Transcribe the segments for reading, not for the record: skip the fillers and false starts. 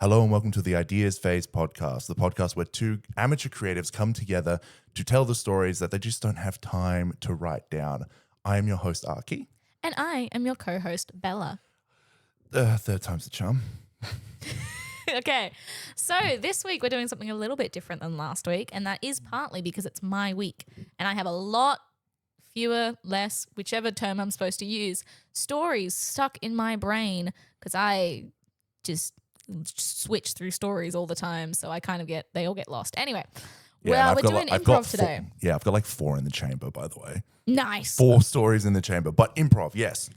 Hello and welcome to the Ideas Phase podcast, the podcast where two amateur creatives come together to tell the stories that they just don't have time to write down. I am your host, Ahky. And I am your co-host, Bella. Third time's the charm. Okay, so this week we're doing something a little bit different than last week, and that is partly because it's my week, and I have a lot fewer, less, whichever term I'm supposed to use, stories stuck in my brain because I just switch through stories all the time, so I kind of they all get lost. Anyway, Yeah, we're doing improv today. I've got like 4 in the chamber, by the way. Nice. 4 stories in the chamber, but improv, yes.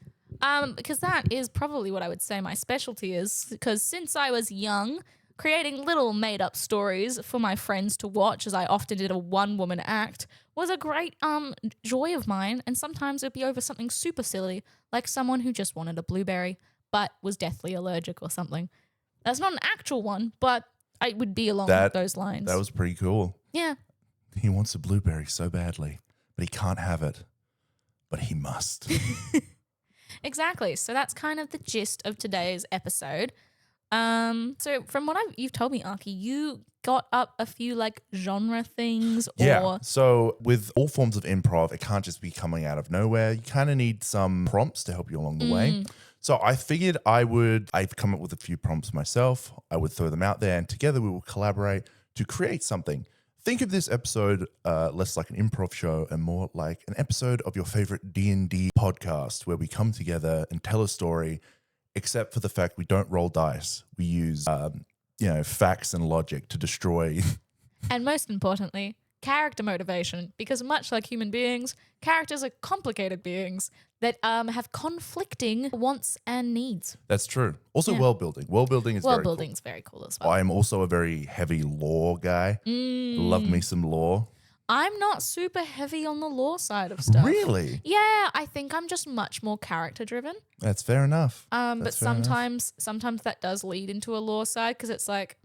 Because that is probably what I would say my specialty is, because since I was young, creating little made-up stories for my friends to watch, as I often did a one-woman act, was a great joy of mine, and sometimes it'd be over something super silly, like someone who just wanted a blueberry, but was deathly allergic or something. That's not an actual one, but it would be along those lines. That was pretty cool. Yeah. He wants a blueberry so badly, but he can't have it, but he must. Exactly. So that's kind of the gist of today's episode. So from what you've told me, Ahky, you got up a few like genre things. Yeah. So with all forms of improv, it can't just be coming out of nowhere. You kind of need some prompts to help you along the way. So I figured I've come up with a few prompts myself. I would throw them out there and together we will collaborate to create something. Think of this episode less like an improv show and more like an episode of your favorite D&D podcast where we come together and tell a story, except for the fact we don't roll dice. We use, facts and logic to destroy. And most importantly, character motivation, because much like human beings, characters are complicated beings that have conflicting wants and needs. That's true. Also, world building. World building is very cool as well. I'm also a very heavy lore guy. Love me some lore. I'm not super heavy on the lore side of stuff. Really? Yeah, I think I'm just much more character driven. That's fair enough. But sometimes that does lead into a lore side because it's like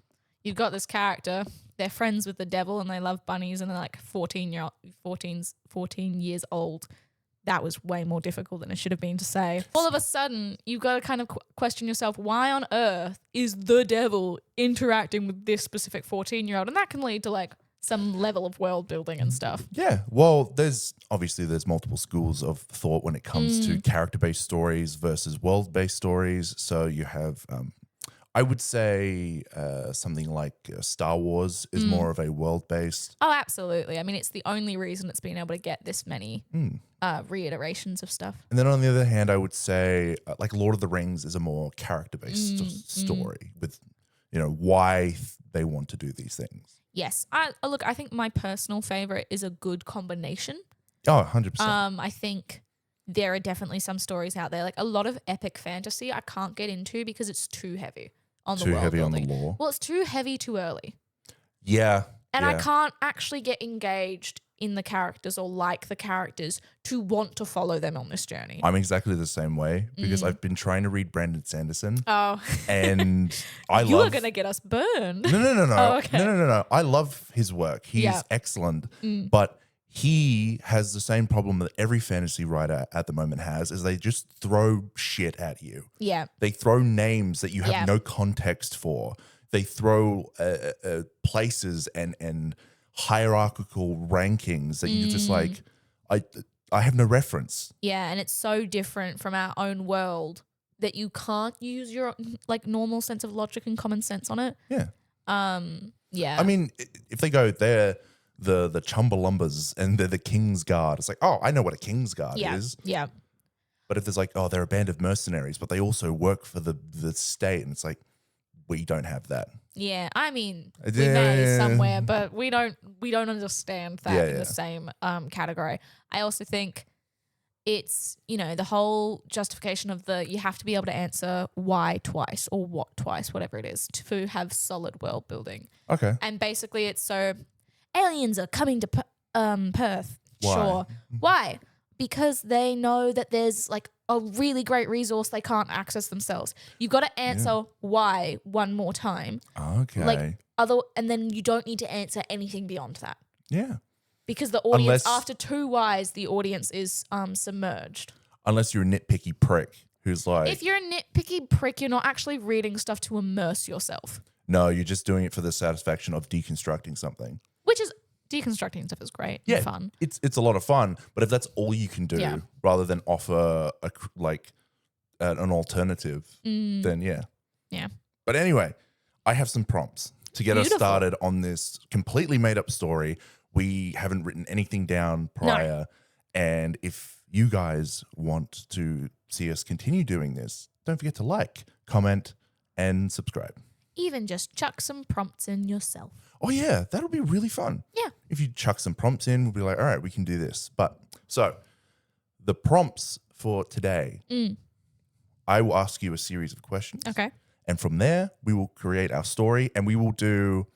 you've got this character, they're friends with the devil and they love bunnies and they're like 14 years old. That was way more difficult than it should have been to say. All of a sudden, you've got to kind of question yourself, why on earth is the devil interacting with this specific 14-year-old? And that can lead to like some level of world building and stuff. Yeah. Well, there's multiple schools of thought when it comes to character-based stories versus world-based stories. So you have, I would say something like Star Wars is more of a world-based. Oh, absolutely. I mean, it's the only reason it's been able to get this many reiterations of stuff. And then on the other hand, I would say like Lord of the Rings is a more character-based story with, why they want to do these things. Yes. I think my personal favorite is a good combination. Oh, 100%. I think there are definitely some stories out there, like a lot of epic fantasy I can't get into because it's too heavy on the world building. Too heavy on the lore? Well, it's too heavy too early. Yeah. And I can't actually get engaged in the characters or like the characters to want to follow them on this journey. I'm exactly the same way because I've been trying to read Brandon Sanderson. Oh. And You are going to get us burned. No. Oh, okay. No. I love his work. He's excellent. But he has the same problem that every fantasy writer at the moment has is they just throw shit at you. Yeah. They throw names that you have no context for. They throw places and hierarchical rankings that you just like, I have no reference. Yeah, and it's so different from our own world that you can't use your like normal sense of logic and common sense on it. Yeah. Yeah. I mean, if they go they're the Chumbawambas and they're the King's Guard, it's like, oh, I know what a King's Guard is. Yeah. But if there's like, oh, they're a band of mercenaries, but they also work for the state, and it's like, we don't have that. Yeah, I mean, we may somewhere, but we don't understand that in the same category. I also think it's, the whole justification of you have to be able to answer why twice or what twice, whatever it is, to have solid world building. Okay. And basically it's so aliens are coming to Perth. Why? Sure. Why? Because they know that there's like a really great resource they can't access themselves. You've got to answer why one more time. Okay. And then you don't need to answer anything beyond that. Yeah. Because the audience, after 2 whys, the audience is submerged. Unless you're a nitpicky prick who's like, If you're a nitpicky prick, you're not actually reading stuff to immerse yourself. no, you're just doing it for the satisfaction of deconstructing something. Which is deconstructing stuff is great Yeah, and fun. It's a lot of fun, but if that's all you can do, Yeah. rather than offer an alternative, then yeah. Yeah. But anyway, I have some prompts to get us Beautiful. started on this completely made up story. We haven't written anything down prior, and if you guys want to see us continue doing this, don't forget to like, comment, and subscribe. Even just chuck some prompts in yourself. Oh yeah, that'll be really fun. Yeah. If you chuck some prompts in, we'll be like, all right, we can do this. But so the prompts for today, I will ask you a series of questions. Okay. And from there, we will create our story and we will do,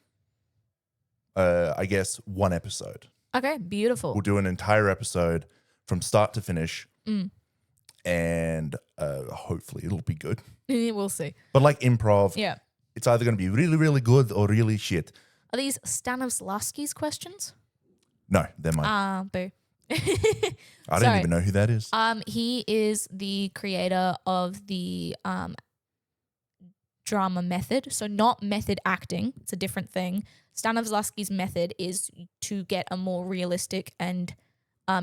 I guess, one episode. Okay. Beautiful. We'll do an entire episode from start to finish. And hopefully it'll be good. We'll see. But like improv, Yeah. it's either going to be really, really good or really shit. Are these Stanislavski's questions? No, they're mine. Boo. I don't even know who that is. He is the creator of the drama method. So not method acting. It's a different thing. Stanislavski's method is to get a more realistic and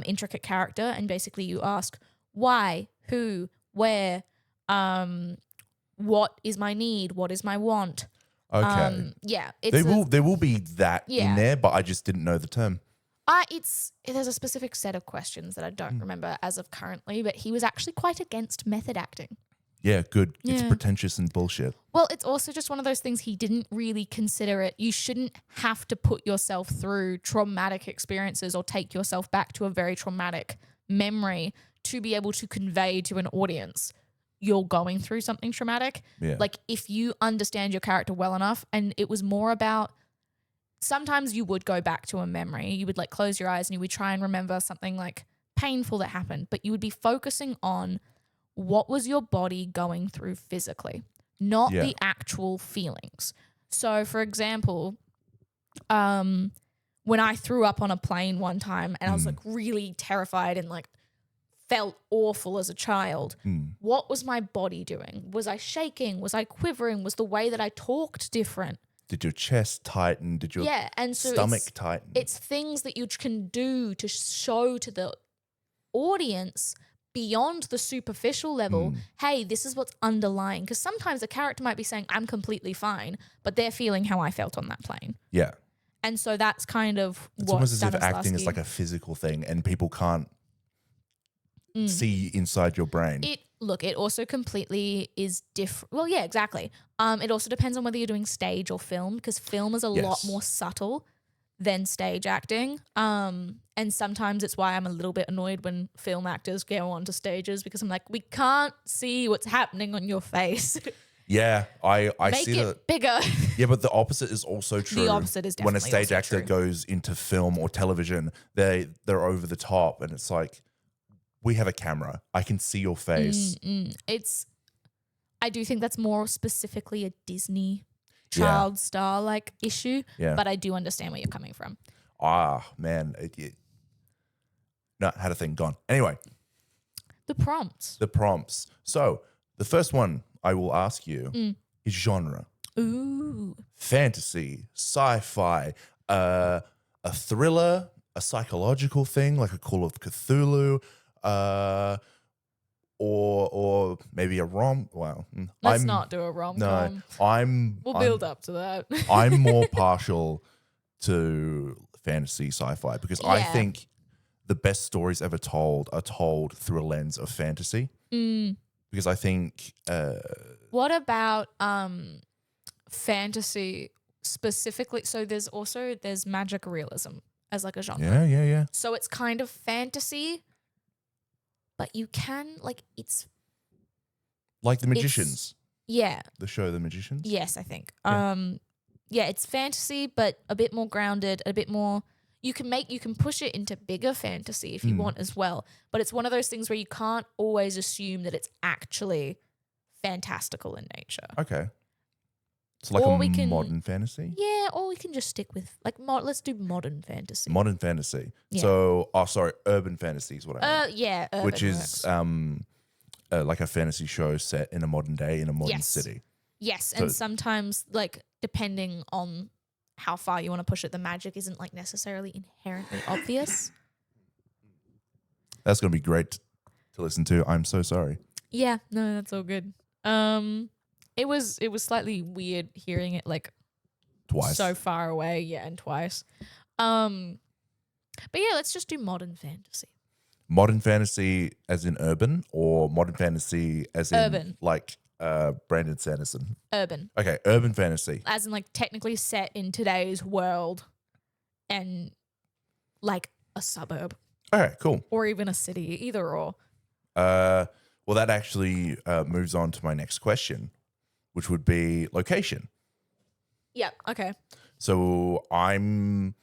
intricate character. And basically you ask why, who, where, what is my need? What is my want? Okay. Yeah. There will be that Yeah. in there, but I just didn't know the term. There's a specific set of questions that I don't remember as of currently, but he was actually quite against method acting. Yeah, good. It's Yeah. pretentious and bullshit. Well, it's also just one of those things he didn't really consider it. You shouldn't have to put yourself through traumatic experiences or take yourself back to a very traumatic memory to be able to convey to an audience you're going through something traumatic. Yeah. Like if you understand your character well enough, and it was more about sometimes you would go back to a memory. You would like close your eyes and you would try and remember something like painful that happened, but you would be focusing on what was your body going through physically, not Yeah. the actual feelings. So for example, when I threw up on a plane one time and I was like really terrified and like felt awful as a child, what was my body doing? Was I shaking? Was I quivering? Was the way that I talked different? Did your chest tighten? Did your And so stomach tighten? it's things that you can do to show to the audience beyond the superficial level, hey, this is what's underlying. Because sometimes a character might be saying, I'm completely fine, but they're feeling how I felt on that plane. Yeah. And so that's kind of It's what almost as if acting is Stanislavski- like a physical thing and people can't see inside your brain. It also completely is different. Well, yeah, exactly. It also depends on whether you're doing stage or film, because film is a lot Yes. more subtle than stage acting. And sometimes it's why I'm a little bit annoyed when film actors go onto stages, because I'm like, we can't see what's happening on your face. Yeah, I Make see it that. bigger. Yeah, but the opposite is also true. opposite is when a definitely stage also actor true. goes into film or television, they're over the top, and it's like, we have a camera. I can see your face. I do think that's more specifically a Disney Yeah. child star like issue, Yeah. but I do understand where you're coming from. Ah, man. No, had a thing gone. Anyway, The prompts. the prompts. So the first one I will ask you is genre. Ooh. Fantasy, sci-fi, a thriller, a psychological thing like a Call of Cthulhu, or maybe a rom. Well, Let's not do a rom-com. No, We'll build up to that. I'm more partial to fantasy sci-fi because I Yeah. think the best stories ever told are told through a lens of fantasy. Because I think What about fantasy specifically? So there's magic realism as like a genre. yeah. So it's kind of fantasy, but you can it's Like The Magicians, yeah. the show The Magicians. Yes, I think. Yeah. It's fantasy, but a bit more grounded, a bit more. You can push it into bigger fantasy if you want as well. But it's one of those things where you can't always assume that it's actually fantastical in nature. Okay. It's like Or we can- modern fantasy. Yeah, or we can just stick with let's do modern fantasy. Modern fantasy. Yeah. So, urban fantasy is what I mean. Yeah, urban Which is works. like a fantasy show set in a modern day in a modern Yes. city. Yes, So- and sometimes like depending on how far you want to push it, the magic isn't like necessarily inherently obvious. That's going to be great to listen to. I'm so sorry. Yeah, no, that's all good. It was slightly weird hearing it like Twice. so far away, yeah, and twice. But yeah, let's just do modern fantasy. Modern fantasy as in urban, or modern fantasy as in Urban. like Brandon Sanderson? Urban. Okay, urban fantasy. As in like technically set in today's world and like a suburb All right, cool. or even a city, either or. Well, that actually moves on to my next question, which would be location. Yeah, okay. So I'm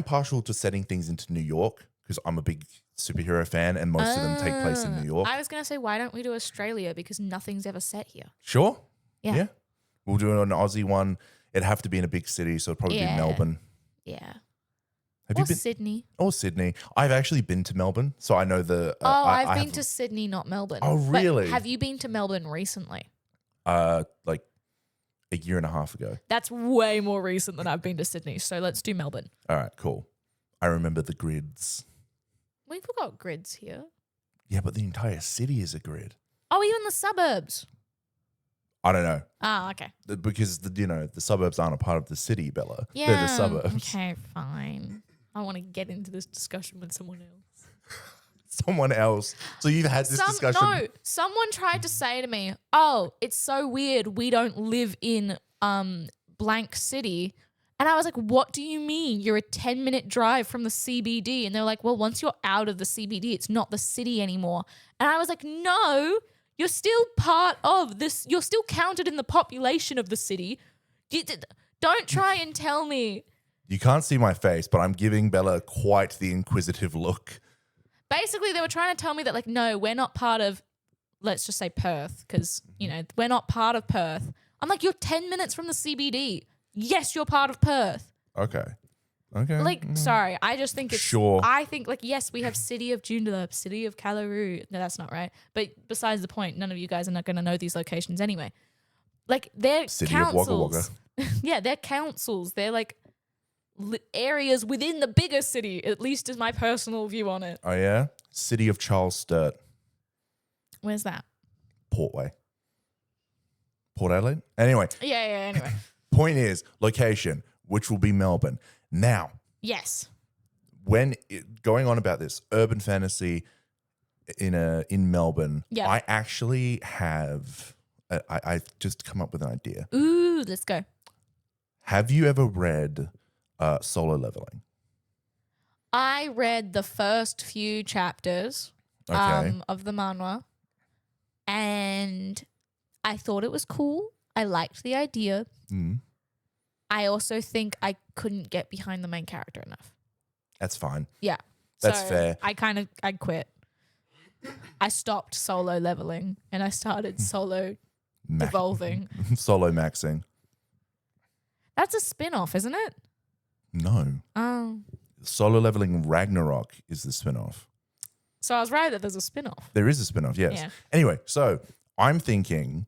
partial to setting things into New York because I'm a big superhero fan, and most of them take place in New York. I was going to say, why don't we do Australia? Because nothing's ever set here. Sure. Yeah. We'll do an Aussie one. It'd have to be in a big city, so it'd probably be Melbourne. Yeah. Have Or you been? Sydney. Or Sydney. I've actually been to Melbourne, so I know the. I've I been have, to Sydney, not Melbourne. Oh, But really? have you been to Melbourne recently? like a year and a half ago. That's way more recent than I've been to Sydney. So let's do Melbourne. All right, cool. I remember the grids. We've got grids here. Yeah, but the entire city is a grid. Oh, even the suburbs. I don't know. Ah, okay. Because the suburbs aren't a part of the city, Bella. Yeah. They're the suburbs. Okay, fine. I want to get into this discussion with someone else. Someone else. So you've had this discussion. No, someone tried to say to me, "Oh, it's so weird. We don't live in blank city." And I was like, "What do you mean? You're a 10-minute drive from the CBD." And they're like, "Well, once you're out of the CBD, it's not the city anymore." And I was like, "No, you're still part of this. You're still counted in the population of the city. Don't try and tell me." You can't see my face, but I'm giving Bella quite the inquisitive look. Basically, they were trying to tell me that, like, no, we're not part of, let's just say Perth, because, we're not part of Perth. I'm like, you're 10 minutes from the CBD. Yes, you're part of Perth. Okay. Like, sorry, I just think it's... Sure. I think, like, yes, we have City of Joondalup, City of Callaroo. No, that's not right. But besides the point, none of you guys are not going to know these locations anyway. Like, they're City councils. of Wagga Wagga. Yeah, they're councils. They're, like, areas within the bigger city, at least is my personal view on it. Oh, yeah? City of Charles Sturt. Where's that? Portway. Port Adelaide? Anyway. Yeah, anyway. Point is, location, which will be Melbourne. Now, Yes. Going on about this, urban fantasy in Melbourne, Yeah. I actually have, I just come up with an idea. Ooh, let's go. Have you ever read Solo Leveling? I read the first few chapters Okay. of the manhwa, and I thought it was cool. I liked the idea. Mm, I also think I couldn't get behind the main character enough. that's fine. Yeah. That's So fair. I quit. I stopped solo leveling and I started solo evolving. Solo maxing. That's a spin-off, isn't it? No. Oh. Solo Leveling Ragnarok is the spin-off. So I was right that there's a spin-off. There is a spin-off, yes. Yeah. Anyway, so I'm thinking,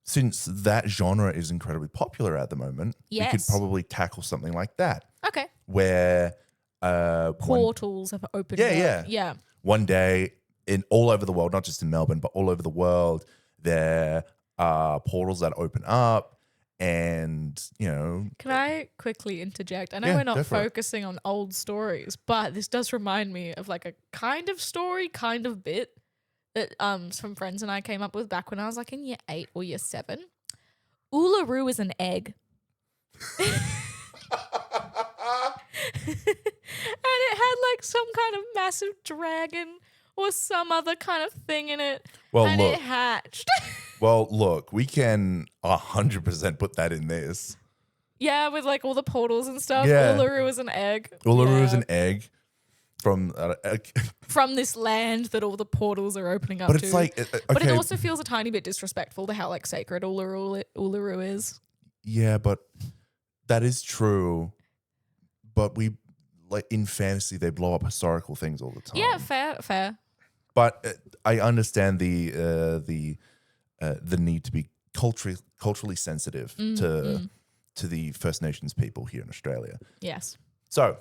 since that genre is incredibly popular at the moment, we could Yes. probably tackle something like that, Okay. where Portals have opened Yeah, up. yeah. Yeah. one day in all over the world, not just in Melbourne, but all over the world, there are portals that open up, and Can I quickly interject? I know Yeah, we're go not for it. focusing on old stories, but this does remind me of like a kind of story, kind of bit that some friends and I came up with back when I was like in year 8 or year 7. Uluru is an egg. And it had like some kind of massive dragon or some other kind of thing in it. Well, and look. it hatched. well, look, we can 100% put that in this. Yeah, with like all the portals and stuff. Yeah. Uluru is an egg. Uluru is Yeah. an egg from, From this land that all the portals are opening up but to. it's like, But it okay, also feels a tiny bit disrespectful to how like sacred Uluru is. yeah, but that is true. But we, like in fantasy, they blow up historical things all the time. Yeah, fair. But I understand the need to be culturally sensitive to the First Nations people here in Australia. Yes. So,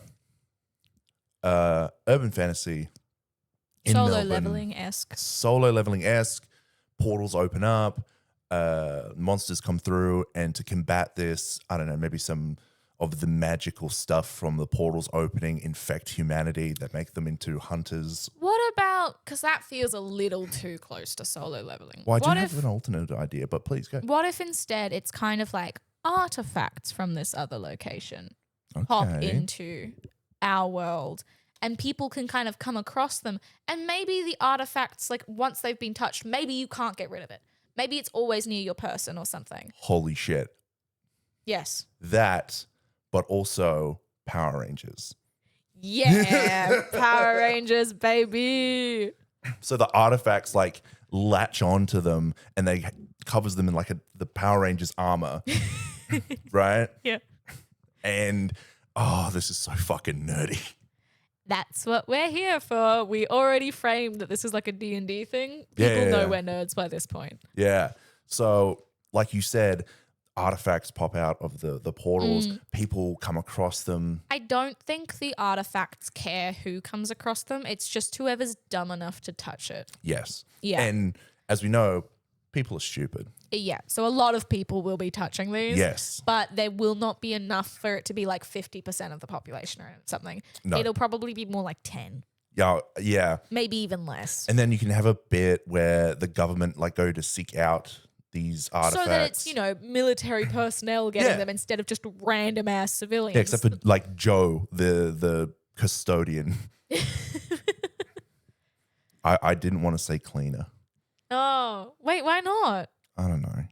urban fantasy in Solo Melbourne, leveling-esque. solo leveling-esque, portals open up, monsters come through, and to combat this, I don't know, maybe some of the magical stuff from the portals opening infect humanity that make them into hunters. What about, because that feels a little too close to solo leveling. Well, I do What have if, an alternate idea, but please go. what if instead it's kind of like artifacts from this other location pop Okay. into our world and people can kind of come across them, and maybe the artifacts, like once they've been touched, maybe you can't get rid of it. Maybe it's always near your person or something. Holy shit. Yes. That, but also Power Rangers. Yeah, Power Rangers, baby. So the artifacts like latch onto them and they covers them in like the Power Rangers armor, right? Yeah. And this is so fucking nerdy. That's what we're here for. We already framed that this is like a D&D thing. People know we're nerds by this point. Yeah. So like you said, artifacts pop out of the portals. People come across them. I don't think the artifacts care who comes across them. It's just whoever's dumb enough to touch it. Yes. Yeah. And as we know, people are stupid. Yeah. So a lot of people will be touching these. Yes. But there will not be enough for it to be like 50% of the population or something. No. It'll probably be more like 10. Yeah. Maybe even less. And then you can have a bit where the government like go to seek out these artifacts. So that it's, military personnel getting them instead of just random ass civilians. Yeah, except for like Joe, the custodian. I didn't want to say cleaner. Oh, wait, why not? I don't know.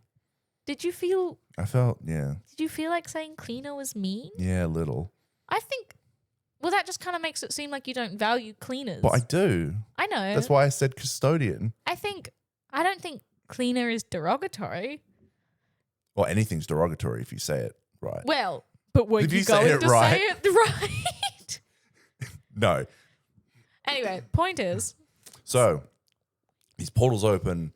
Did you feel like saying cleaner was mean? Yeah, a little. I think, well, that just kind of makes it seem like you don't value cleaners. But I do. I know. That's why I said custodian. I don't think cleaner is derogatory. Well, anything's derogatory if you say it right. Well, but were If you you say going it to right. say it right? No. Anyway, point is. So these portals open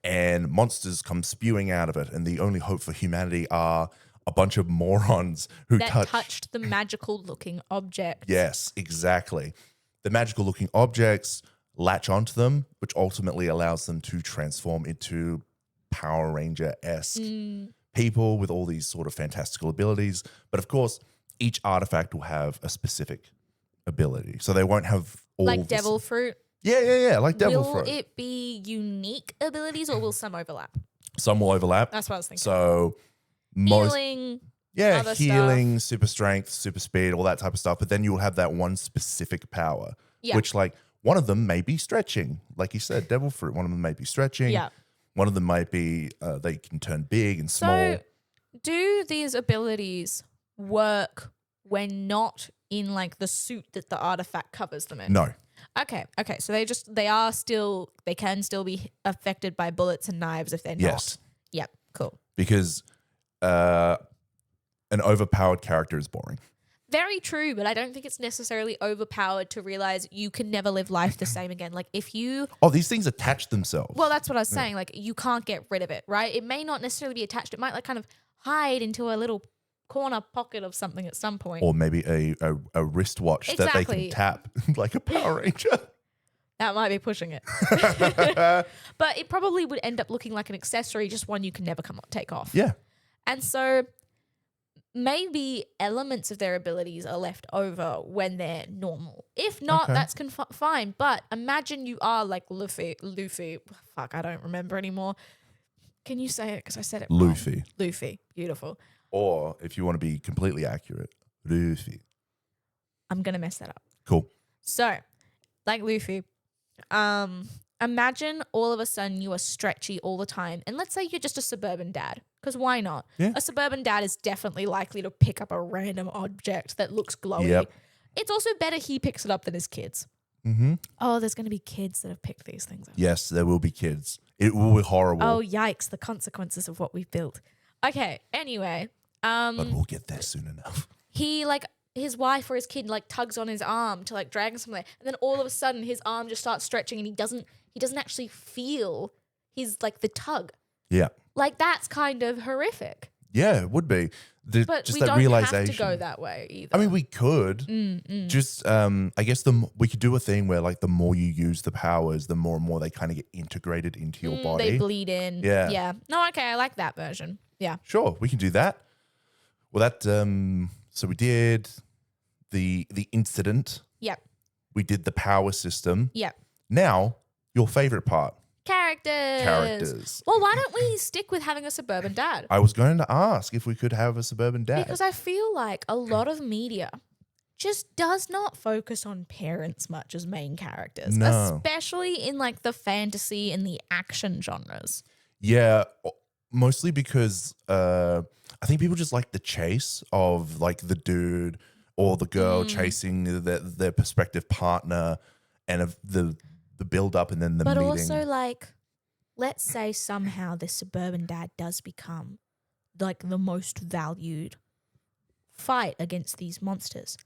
and monsters come spewing out of it, and the only hope for humanity are a bunch of morons who That touched the magical looking object. Yes, exactly. The magical looking objects latch onto them, which ultimately allows them to transform into Power Ranger-esque people with all these sort of fantastical abilities. But of course, each artifact will have a specific ability. So they won't have all Like devil fruit. Yeah, like devil fruit. Will it be unique abilities or will some overlap? Some will overlap. That's what I was thinking. So most Healing. Yeah, other healing, super strength, super speed, all that type of stuff. But then you will have that one specific power, which like one of them may be stretching. Like you said, devil fruit, one of them may be stretching. Yeah. One of them might be they can turn big and small. So do these abilities work when not in like the suit that the artifact covers them in? No. Okay. So they can still be affected by bullets and knives if they're Yes. not. Yep. Cool. Because an overpowered character is boring. Very true, but I don't think it's necessarily overpowered to realize you can never live life the same again. Like if you Oh, these things attach themselves. Well, that's what I was saying. Like you can't get rid of it, right? It may not necessarily be attached. It might like kind of hide into a little corner pocket of something at some point. Or maybe a wristwatch that they can Exactly. tap like a Power Ranger. That might be pushing it. But it probably would end up looking like an accessory, just one you can never take off. Yeah. And so maybe elements of their abilities are left over when they're normal. If not, that's fine. But imagine you are like Luffy. Fuck, I don't remember anymore. Can you say it? Because I said it wrong. Luffy. Beautiful. Or if you want to be completely accurate, Luffy. I'm going to mess that up. Cool. So, like Luffy, imagine all of a sudden you are stretchy all the time. And let's say you're just a suburban dad, because why not? Yeah. A suburban dad is definitely likely to pick up a random object that looks glowy. Yep. It's also better he picks it up than his kids. Mm-hmm. Oh, there's going to be kids that have picked these things up. Yes, there will be kids. It will be horrible. Oh, yikes. The consequences of what we've built. Okay, anyway. But we'll get there soon enough. He like his wife or his kid like tugs on his arm to like drag him somewhere, and then all of a sudden his arm just starts stretching and he doesn't actually feel his like the tug. Yeah. Like that's kind of horrific. Yeah, it would be. But just we that don't realization. have to go that way either. I mean, we could. Just, I guess we could do a thing where like the more you use the powers, the more and more they kind of get integrated into your body. They bleed in. Yeah. Yeah. No, okay, I like that version. Yeah. Sure, we can do that. Well, that so we did the incident. Yep. We did the power system. Yep. Now, your favorite part. Characters. Well, why don't we stick with having a suburban dad? I was going to ask if we could have a suburban dad. Because I feel like a lot of media just does not focus on parents much as main characters, No. especially in like the fantasy and the action genres. Yeah, mostly because I think people just like the chase of like the dude or the girl chasing their prospective partner and of the build up and then the But meeting. also like, let's say somehow this suburban dad does become like the most valued fight against these monsters.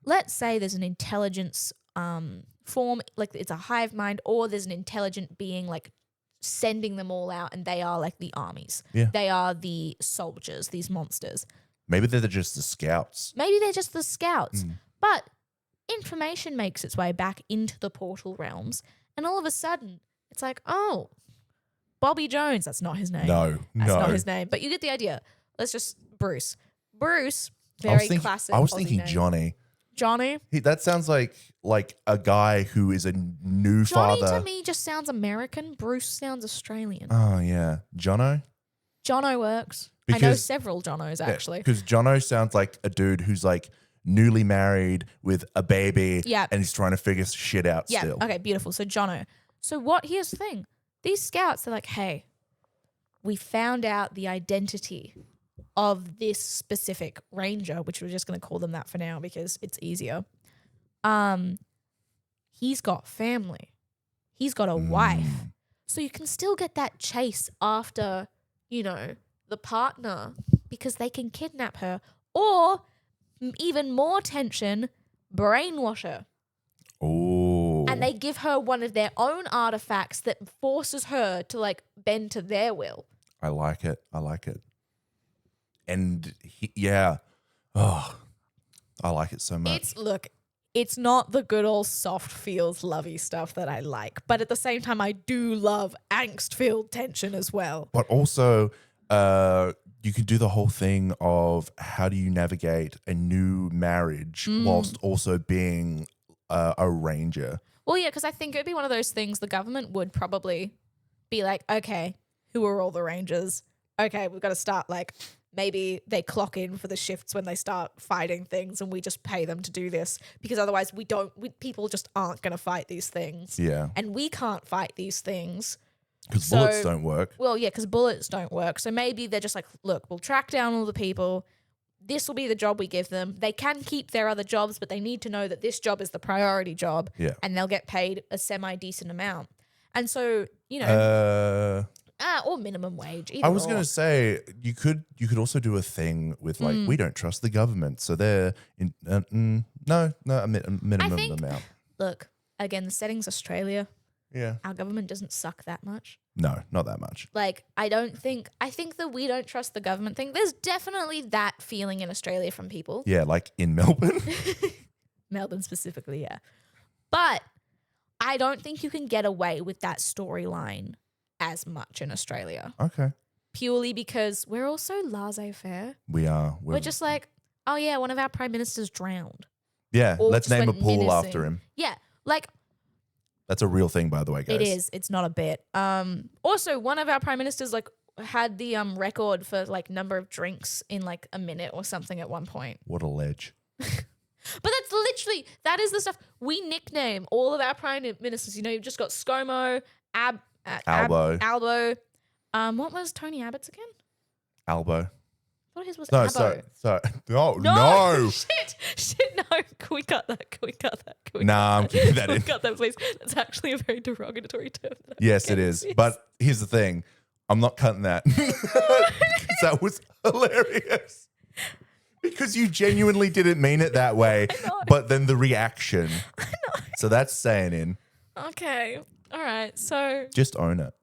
Let's say there's an intelligence form, like it's a hive mind, or there's an intelligent being like sending them all out and they are like the armies. Yeah. They are the soldiers, these monsters. Maybe they're just the scouts. Maybe they're just the scouts. But information makes its way back into the portal realms and all of a sudden it's like, oh, Bobby Jones. That's not his name. No. That's not his name. But you get the idea. Let's just Bruce. Bruce, very classic. I was Aussie thinking name. Johnny. Johnny. That sounds like a guy who is a new Johnny father. to me just sounds American. Bruce sounds Australian. Oh yeah, Jono. Jono works. I know several Jonos actually. Because Jono sounds like a dude who's like newly married with a baby. Yeah. And he's trying to figure shit out Yeah. still. Okay. Beautiful. So Jono. So here's the thing. These scouts, they're like, hey, we found out the identity of this specific ranger, which we're just going to call them that for now because it's easier. He's got family. He's got a wife. So you can still get that chase after, the partner because they can kidnap her or even more tension, brainwash her. Oh. And they give her one of their own artifacts that forces her to like bend to their will. I like it. And yeah. Oh, I like it so much. It's not the good old soft feels lovey stuff that I like. But at the same time, I do love angst-filled tension as well. But also, you could do the whole thing of how do you navigate a new marriage whilst also being a ranger. Well, yeah, because I think it would be one of those things the government would probably be like, okay, who are all the rangers? Okay, we've got to start like maybe they clock in for the shifts when they start fighting things and we just pay them to do this because otherwise people just aren't going to fight these things. Yeah. And we can't fight these things. Because bullets don't work. Well, yeah, because bullets don't work. So maybe they're just like, look, we'll track down all the people. This will be the job we give them. They can keep their other jobs, but they need to know that this job is the priority job. Yeah. And they'll get paid a semi-decent amount. And so, or minimum wage. I was going to say you could also do a thing with like we don't trust the government, so they're in a minimum amount. Look, again, the setting's Australia. Yeah. Our government doesn't suck that much. No, not that much. Like, I think the we don't trust the government thing, there's definitely that feeling in Australia from people. Yeah, like in Melbourne. Melbourne specifically, yeah. But I don't think you can get away with that storyline as much in Australia. Okay. Purely because we're also laissez-faire. We are. We're just like, oh yeah, one of our prime ministers drowned. Yeah, Or let's just name a went pool menacing. after him. Yeah, like That's a real thing, by the way, guys. it is. It's not a bit. Also, one of our prime ministers like had the record for like number of drinks in like a minute or something at one point. What a ledge. But that is the stuff we nickname all of our prime ministers. You've just got ScoMo, Albo. What was Tony Abbott's again? Albo. I thought his was No, Abbo. sorry. No. Shit, no. Can we cut that? Nah, I'm keeping that in. Cut that, please. That's actually a very derogatory term. Yes, it is. But here's the thing. I'm not cutting that. 'Cause that was hilarious. Because you genuinely didn't mean it that way. know. But then the reaction. I know. So that's staying in. Okay. All right. So Just own it.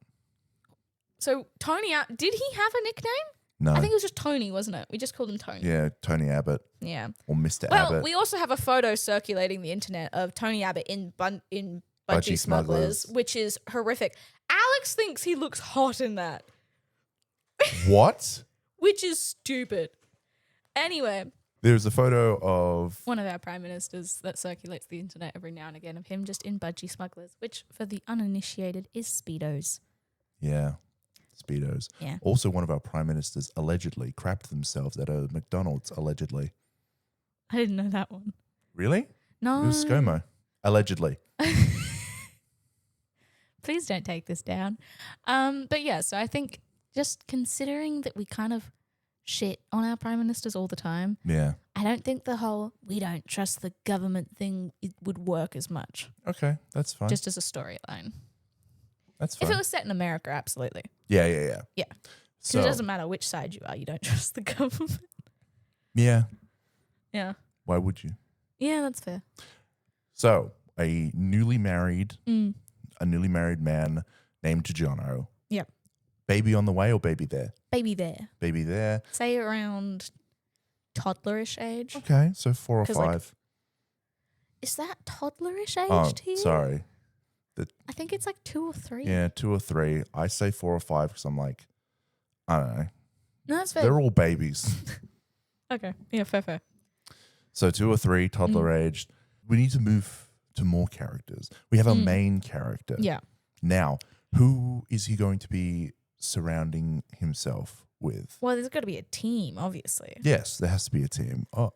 Tony, did he have a nickname? No. I think it was just Tony, wasn't it? We just called him Tony. Yeah, Tony Abbott. Yeah. Or Mr. Well, Abbott. we also have a photo circulating the internet of Tony Abbott in Budgie Budgie Smugglers, Smugglers. which is horrific. Alex thinks he looks hot in that, What? which is stupid. Anyway, There's a photo of... one of our prime ministers that circulates the internet every now and again of him just in Budgie Smugglers, which for the uninitiated is Speedos. Yeah. Speedos. Yeah. Also, one of our prime ministers allegedly crapped themselves at a McDonald's, allegedly. I didn't know that one. Really? No. It was ScoMo. Allegedly. Please don't take this down. But yeah, so I think just considering that we kind of shit on our prime ministers all the time, Yeah. I don't think the whole we don't trust the government thing would work as much, Okay, that's fine. just as a storyline. That's If fine. it was set in America, absolutely. Yeah. Yeah. Because So, it doesn't matter which side you are, you don't trust the government. yeah. Yeah. Why would you? Yeah, that's fair. So, a newly married Mm. man named Jono. Yep. Baby on the way or baby there? Baby there. Baby there. Say around toddlerish age. Okay, so 4 or 'Cause, like, 5. Is that toddlerish age Oh, to you? sorry. I think it's like 2 or 3. Yeah, 2 or 3. I say 4 or 5 because I'm like, I don't know. No, that's fair. They're all babies. Okay. Yeah, fair. So 2 or 3, toddler aged. We need to move to more characters. We have a main character. Yeah. Now, who is he going to be surrounding himself with? Well, there's got to be a team, obviously. Yes, there has to be a team. Oh,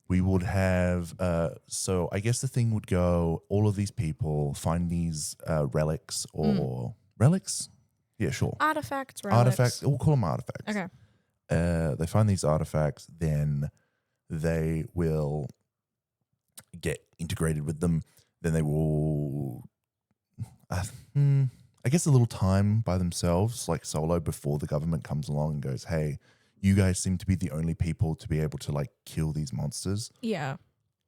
we would have, so I guess the thing would go, all of these people find these relics or relics? Yeah, sure. Artifacts, relics. Artifacts. We'll call them artifacts. Okay. They find these artifacts, then they will get integrated with them. Then they will, I guess, a little time by themselves, like solo, before the government comes along and goes, hey, you guys seem to be the only people to be able to like kill these monsters. Yeah.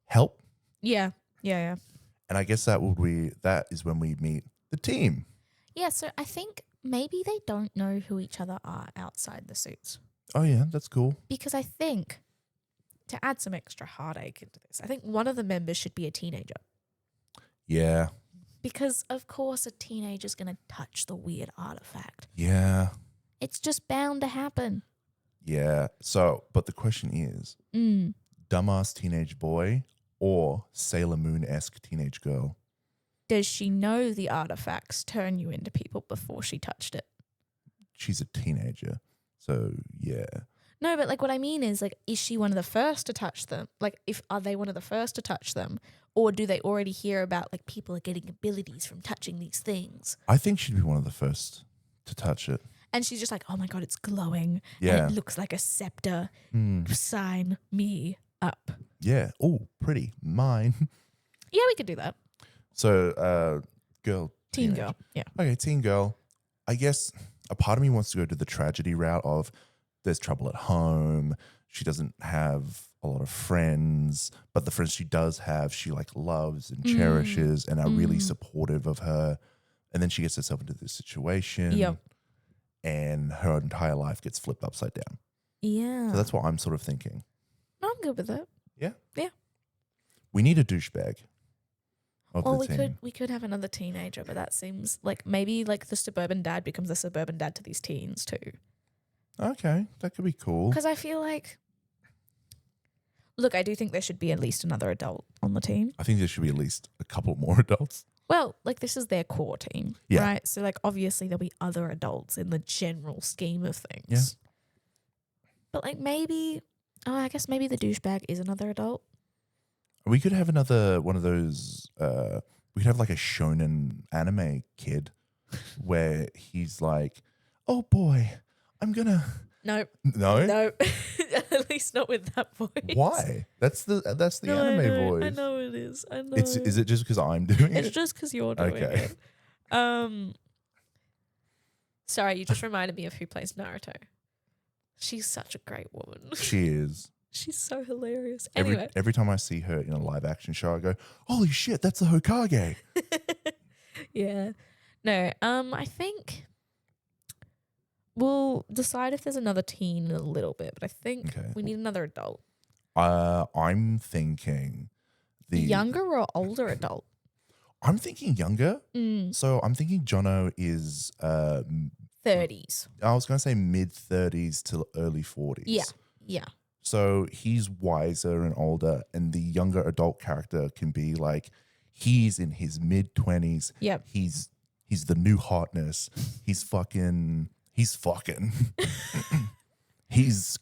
Help. Yeah. And I guess that is when we meet the team. Yeah, so I think maybe they don't know who each other are outside the suits. Oh yeah, that's cool. Because I think, to add some extra heartache into this, I think one of the members should be a teenager. Yeah. Because, of course, a teenager's going to touch the weird artifact. Yeah. It's just bound to happen. Yeah. So, but the question is, dumbass teenage boy or Sailor Moon-esque teenage girl? Does she know the artifacts turn you into people before she touched it? She's a teenager. So, yeah. No, but like what I mean is like, is she one of the first to touch them? Like, are they one of the first to touch them? Or do they already hear about like people are getting abilities from touching these things? I think she'd be one of the first to touch it. And she's just like, oh my God, it's glowing. Yeah. And it looks like a scepter. Sign me up. Yeah. Oh, pretty. Mine. Yeah, we could do that. So, girl. Teen teenager. girl. Yeah. Okay, teen girl. I guess a part of me wants to go to the tragedy route of there's trouble at home. She doesn't have a lot of friends, but the friends she does have, she like loves and cherishes and are really supportive of her. And then she gets herself into this situation. Yep. And her entire life gets flipped upside down. Yeah. So that's what I'm sort of thinking. I'm good with that. Yeah. Yeah. We need a douchebag. Or we could have another teenager, but that seems like maybe like the suburban dad becomes the suburban dad to these teens too. Okay, that could be cool. Because I feel like, look, I do think there should be at least another adult on the team. I think there should be at least a couple more adults. Well, like this is their core team, Yeah. right? So like obviously there'll be other adults in the general scheme of things. Yeah. But like maybe, I guess maybe the douchebag is another adult. We could have another one of those. We could have like a shonen anime kid where he's like, "Oh boy, I'm gonna." Nope. No. No. At least not with that voice. Why? That's the No, anime voice. I know it is. I know. Is it just because I'm doing It's it? just because you're doing Okay. it. Sorry, you just reminded me of who plays Naruto. She's such a great woman. She is. She's so hilarious. Anyway. Every time I see her in a live action show, I go, holy shit, that's the Hokage. Yeah. No, I think we'll decide if there's another teen in a little bit, but I think we need another adult. I'm thinking younger or older adult? I'm thinking younger. Mm. So I'm thinking Jono is 30s. I was going to say mid 30s to early 40s. Yeah. Yeah. So he's wiser and older, and the younger adult character can be like he's in his mid 20s. Yep. He's the new hotness. He's fucking. He's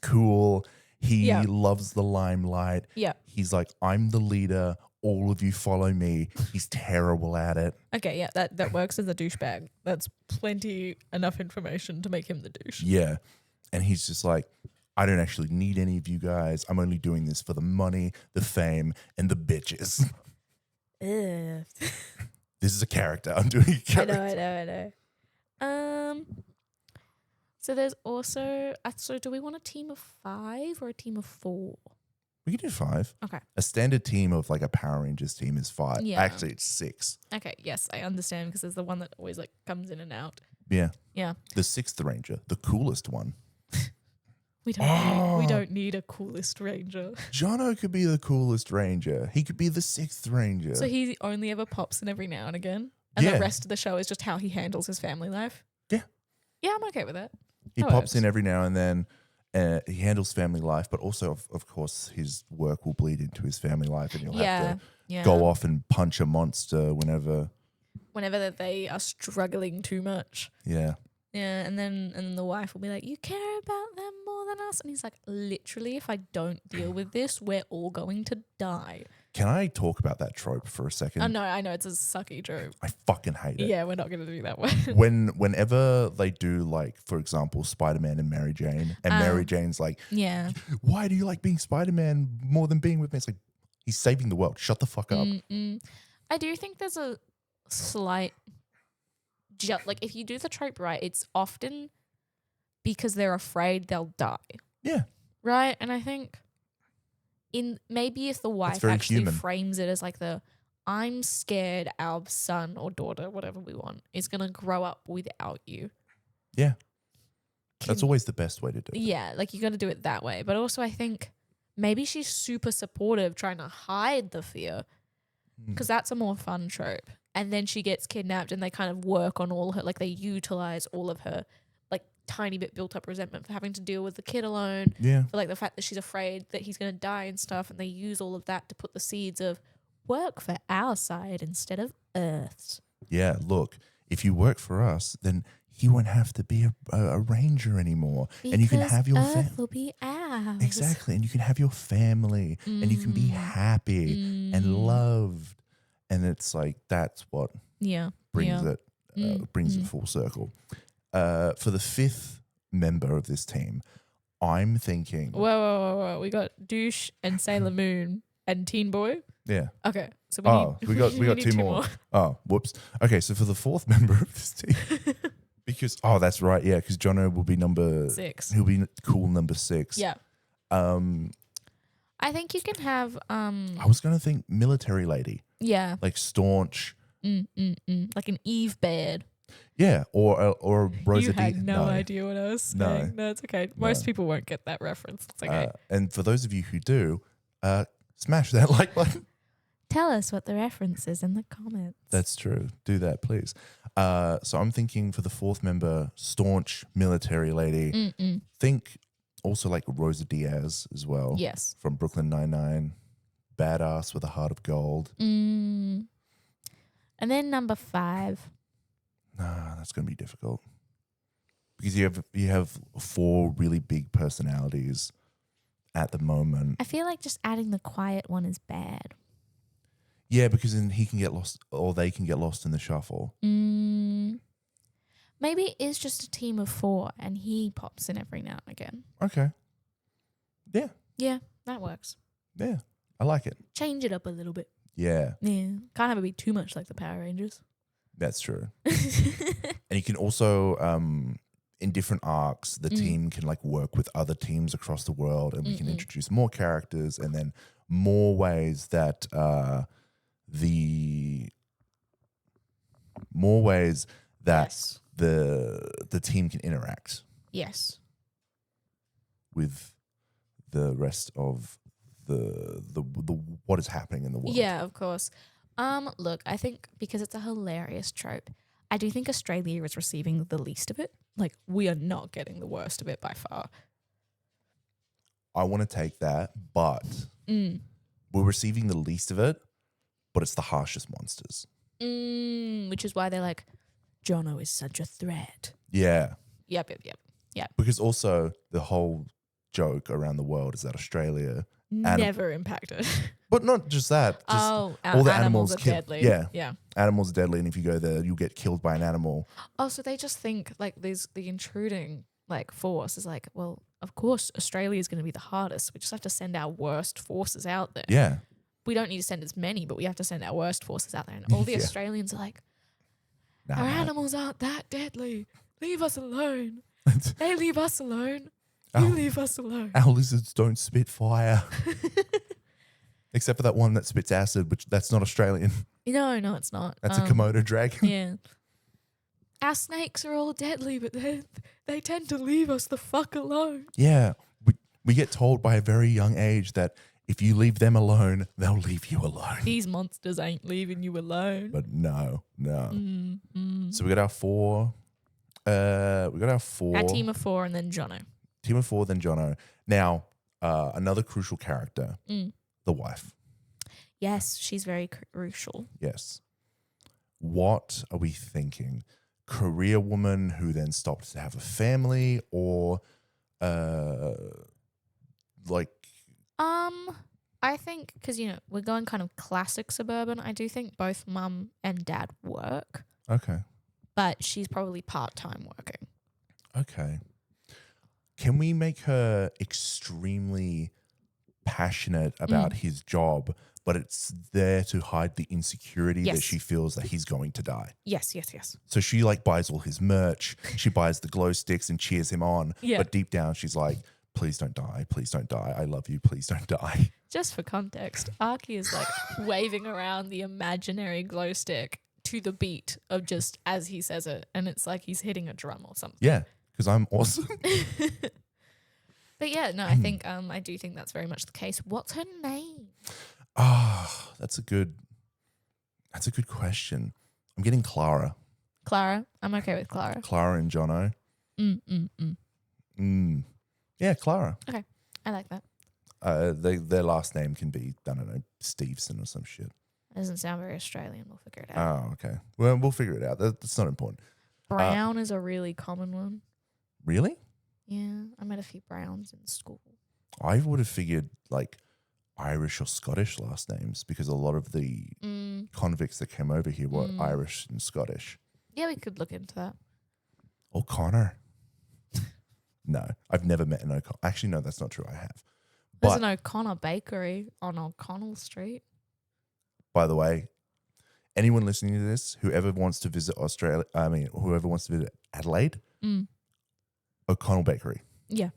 cool. He loves the limelight. Yeah. He's like, I'm the leader. All of you follow me. He's terrible at it. Okay, yeah, that works as a douchebag. That's enough information to make him the douche. Yeah. And he's just like, I don't actually need any of you guys. I'm only doing this for the money, the fame, and the bitches. Ugh. This is a character. I'm doing a character. I know. So there's also, so do we want a team of 5 or a team of 4? We can do 5. Okay. A standard team of like a Power Rangers team is 5. Yeah. Actually, it's 6. Okay, yes, I understand because there's the one that always like comes in and out. Yeah. Yeah. The 6th Ranger, the coolest one. We don't need a coolest ranger. Jono could be the coolest ranger. He could be the 6th Ranger. So he only ever pops in every now and again? And the rest of the show is just how he handles his family life? Yeah. Yeah, I'm okay with that. He pops in every now and then. He handles family life, but also, of course, his work will bleed into his family life, and he'll have to go off and punch a monster whenever they are struggling too much. Yeah. Yeah, and then the wife will be like, "You care about them more than us," and he's like, "Literally, if I don't deal with this, we're all going to die." Can I talk about that trope for a second? Oh no, I know it's a sucky trope. I fucking hate it. Yeah, we're not going to do that one. Whenever they do, like, for example, Spider-Man and Mary Jane, and Mary Jane's like, yeah, why do you like being Spider-Man more than being with me? It's like, he's saving the world. Shut the fuck up. I do think there's a slight, like if you do the trope right, it's often because they're afraid they'll die. Yeah. Right? And I think maybe if the wife actually frames it as like I'm scared our son or daughter, whatever we want, is going to grow up without you. Yeah. That's always the best way to do it. Yeah, like you got to do it that way. But also I think maybe she's super supportive trying to hide the fear because that's a more fun trope. And then she gets kidnapped and they kind of work on all her, like they utilize all of her like tiny bit built up resentment for having to deal with the kid alone. Yeah. For like the fact that she's afraid that he's going to die and stuff. And they use all of that to put the seeds of work for our side instead of Earth's. Yeah, look, if you work for us, then he won't have to be a ranger anymore. Because and you can have your Earth will be ours. Exactly. And you can have your family and you can be happy and loved. And it's like, that's what brings it full circle. For the 5th member of this team, I'm thinking. Whoa. We got Douche and Sailor Moon and Teen Boy. Yeah. Okay. So we got 2 more. Oh, whoops. Okay, so for the 4th member of this team. Because that's right, yeah, because Jono will be number 6. He'll be cool number 6. Yeah. I think you can have I was gonna think military lady. Yeah. Like staunch. Like an Eve Baird. Yeah, or a Rosa. You had no idea what I was saying. No, it's okay. Most people won't get that reference. It's okay. And for those of you who do, smash that like button. Tell us what the reference is in the comments. That's true. Do that, please. So I'm thinking for the 4th member, staunch military lady. Think also like Rosa Diaz as well. Yes. From Brooklyn Nine-Nine. Badass with a heart of gold. And then number 5. Nah, that's going to be difficult. Because you have 4 really big personalities at the moment. I feel like just adding the quiet one is bad. Yeah, because then he can get lost, or they can get lost in the shuffle. Maybe it is just a team of 4 and he pops in every now and again. Okay. Yeah. Yeah, that works. Yeah, I like it. Change it up a little bit. Yeah. Yeah. Can't have it be too much like the Power Rangers. That's true. And you can also in different arcs, the team can like work with other teams across the world, and we can introduce more characters, and then more ways that Yes. the team can interact Yes. with the rest of the what is happening in the world. Yeah, of course. Look, I think because it's a hilarious trope, I do think Australia is receiving the least of it. Like, we are not getting the worst of it by far. I want to take that, but we're receiving the least of it, but it's the harshest monsters. Which is why they're like, Jono is such a threat. Yeah. Yep. Because also the whole joke around the world is that Australia Never impacted. but not just that. Just all the animals are kill. deadly. Yeah. Yeah. Animals are deadly, and if you go there, you'll get killed by an animal. Oh, so they just think like the intruding like force is like, well, of course Australia is going to be the hardest. We just have to send our worst forces out there. Yeah. We don't need to send as many, but we have to send our worst forces out there. And all the Yeah. Australians are like, Nah, our mate. animals aren't that deadly. Leave us alone. They leave us alone. Oh. You leave us alone. Our lizards don't spit fire. Except for that one that spits acid, which that's not Australian. No, it's not. That's a Komodo dragon. Yeah. Our snakes are all deadly, but they tend to leave us the fuck alone. Yeah. We get told by a very young age that if you leave them alone, they'll leave you alone. These monsters ain't leaving you alone. But no. So we got our four. Our team of 4 and then Jono. Team of 4, then Jono. Now, another crucial character, the wife. Yes, she's very crucial. Yes. What are we thinking? Career woman who then stopped to have a family, or like? I think because we're going kind of classic suburban. I do think both mum and dad work. Okay. But she's probably part-time working. Okay. Can we make her extremely passionate about his job, but it's there to hide the insecurity that she feels that he's going to die? Yes. So she like buys all his merch. She buys the glow sticks and cheers him on. Yeah. But deep down, she's like, please don't die. Please don't die. I love you. Please don't die. Just for context, Ahky is like waving around the imaginary glow stick to the beat of just as he says it. And it's like he's hitting a drum or something. Yeah, because I'm awesome. But yeah, no, I think I do think that's very much the case. What's her name? That's a good question. I'm getting Clara. Clara. I'm okay with Clara. Clara and Jono. Yeah, Clara. Okay. I like that. Their last name can be, I don't know, Stevenson or some shit. That doesn't sound very Australian. We'll figure it out. Oh, okay. Well, we'll figure it out. That's not important. Brown is a really common one. Really? Yeah. I met a few Browns in school. I would have figured like Irish or Scottish last names because a lot of the convicts that came over here were Irish and Scottish. Yeah, we could look into that. O'Connor. No, I've never met an O'Connor. Actually, no, that's not true. I have. There's an O'Connor bakery on O'Connell Street. By the way, anyone listening to this, whoever wants to visit whoever wants to visit Adelaide, O'Connell Bakery. Yeah.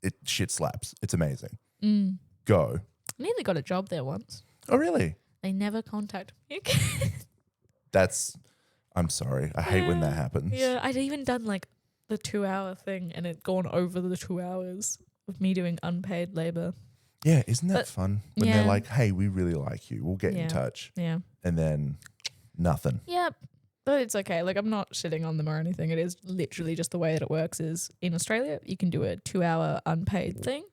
It shit slaps. It's amazing. I Go. nearly got a job there once. Oh, really? They never contact me. I'm sorry. I hate when that happens. Yeah, I'd even done like the 2-hour thing and it'd gone over the 2 hours of me doing unpaid labor. Yeah, isn't that fun? When yeah. they're like, hey, we really like you. We'll get in touch. Yeah. And then nothing. Yep. But it's okay. Like, I'm not shitting on them or anything. It is literally just the way that it works is in Australia, you can do a 2-hour unpaid thing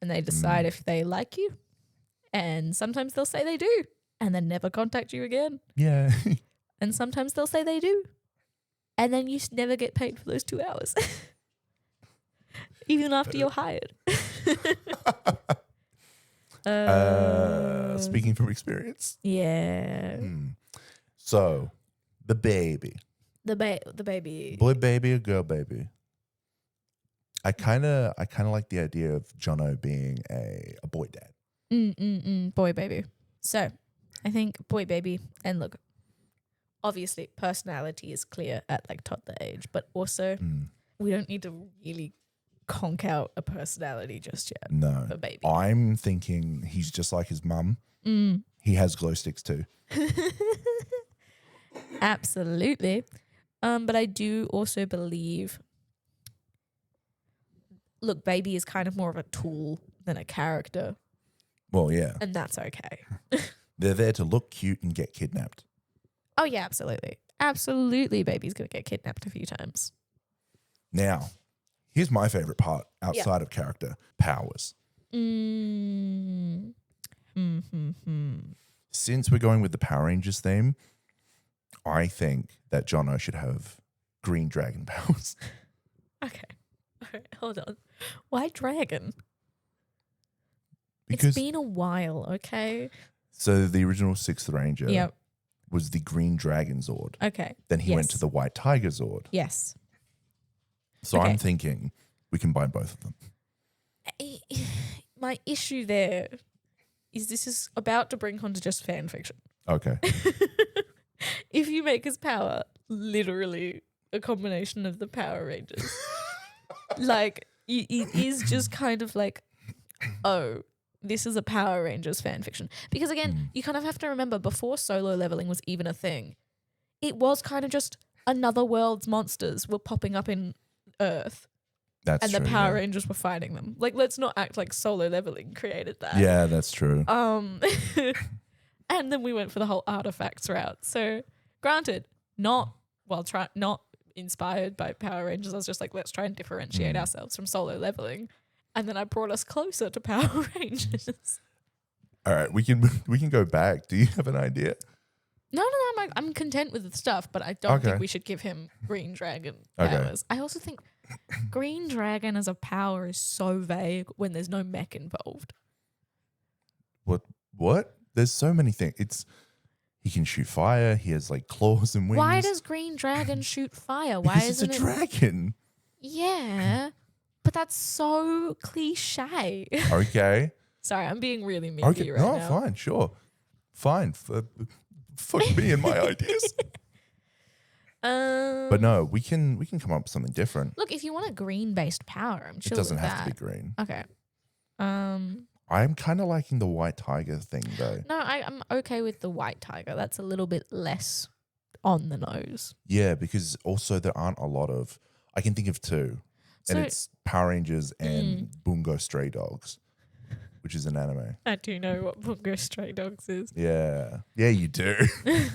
and they decide if they like you. And sometimes they'll say they do and then never contact you again. Yeah. And sometimes they'll say they do. And then you never get paid for those 2 hours. Even after you're hired. Speaking from experience. Yeah. So, the baby. The baby. Boy baby or girl baby? I kind of like the idea of Jono being a boy dad. Boy baby. So, I think boy baby, and look, obviously personality is clear at like toddler age, but also we don't need to really conk out a personality just yet No. for baby. I'm thinking he's just like his mum. He has glow sticks too. Absolutely. But I do also believe, look, baby is kind of more of a tool than a character, Well, yeah. and that's okay. They're there to look cute and get kidnapped. Oh yeah, absolutely. Absolutely, baby's going to get kidnapped a few times. Now, here's my favorite part outside of character, powers. Since we're going with the Power Rangers theme, I think that Jono should have green dragon powers. Okay. All right, hold on. Why dragon? Because It's been a while, okay? so the original Sixth Ranger Yep. was the green dragon Zord. Okay. Then he went Yes. to the white tiger Zord. Yes. So Okay. I'm thinking we combine both of them. My issue there is this is about to bring on to just fan fiction. Okay. If you make his power literally a combination of the Power Rangers, like it is just kind of like, oh, this is a Power Rangers fan fiction. Because again, you kind of have to remember before solo leveling was even a thing, it was kind of just another world's monsters were popping up in Earth. That's And true. the Power yeah. Rangers were fighting them. Like, let's not act like solo leveling created that. Yeah, that's true. And then we went for the whole artifacts route. So, granted, not inspired by Power Rangers. I was just like, let's try and differentiate ourselves from solo leveling. And then I brought us closer to Power Rangers. All right, we can go back. Do you have an idea? No, I'm content with the stuff, but I don't Okay. think we should give him Green Dragon Okay. powers. I also think Green Dragon as a power is so vague when there's no mech involved. What? There's so many things. He can shoot fire. He has like claws and wings. Why does Green Dragon shoot fire? Why Because it's isn't a it? dragon. Yeah, but that's so cliche. Okay. Sorry, I'm being really meaty Okay. right No, now. fine. Sure. Fine. Fuck me and my ideas. But no, we can come up with something different. Look, if you want a green-based power, I'm chill It doesn't with have that. to be green. Okay. I'm kind of liking the white tiger thing though. No, I'm okay with the white tiger. That's a little bit less on the nose. Yeah, because also there aren't a lot of. I can think of two, So- and it's Power Rangers and Bungo Stray Dogs, which is an anime. I do know what Bungo Stray Dogs is. Yeah, yeah, you do.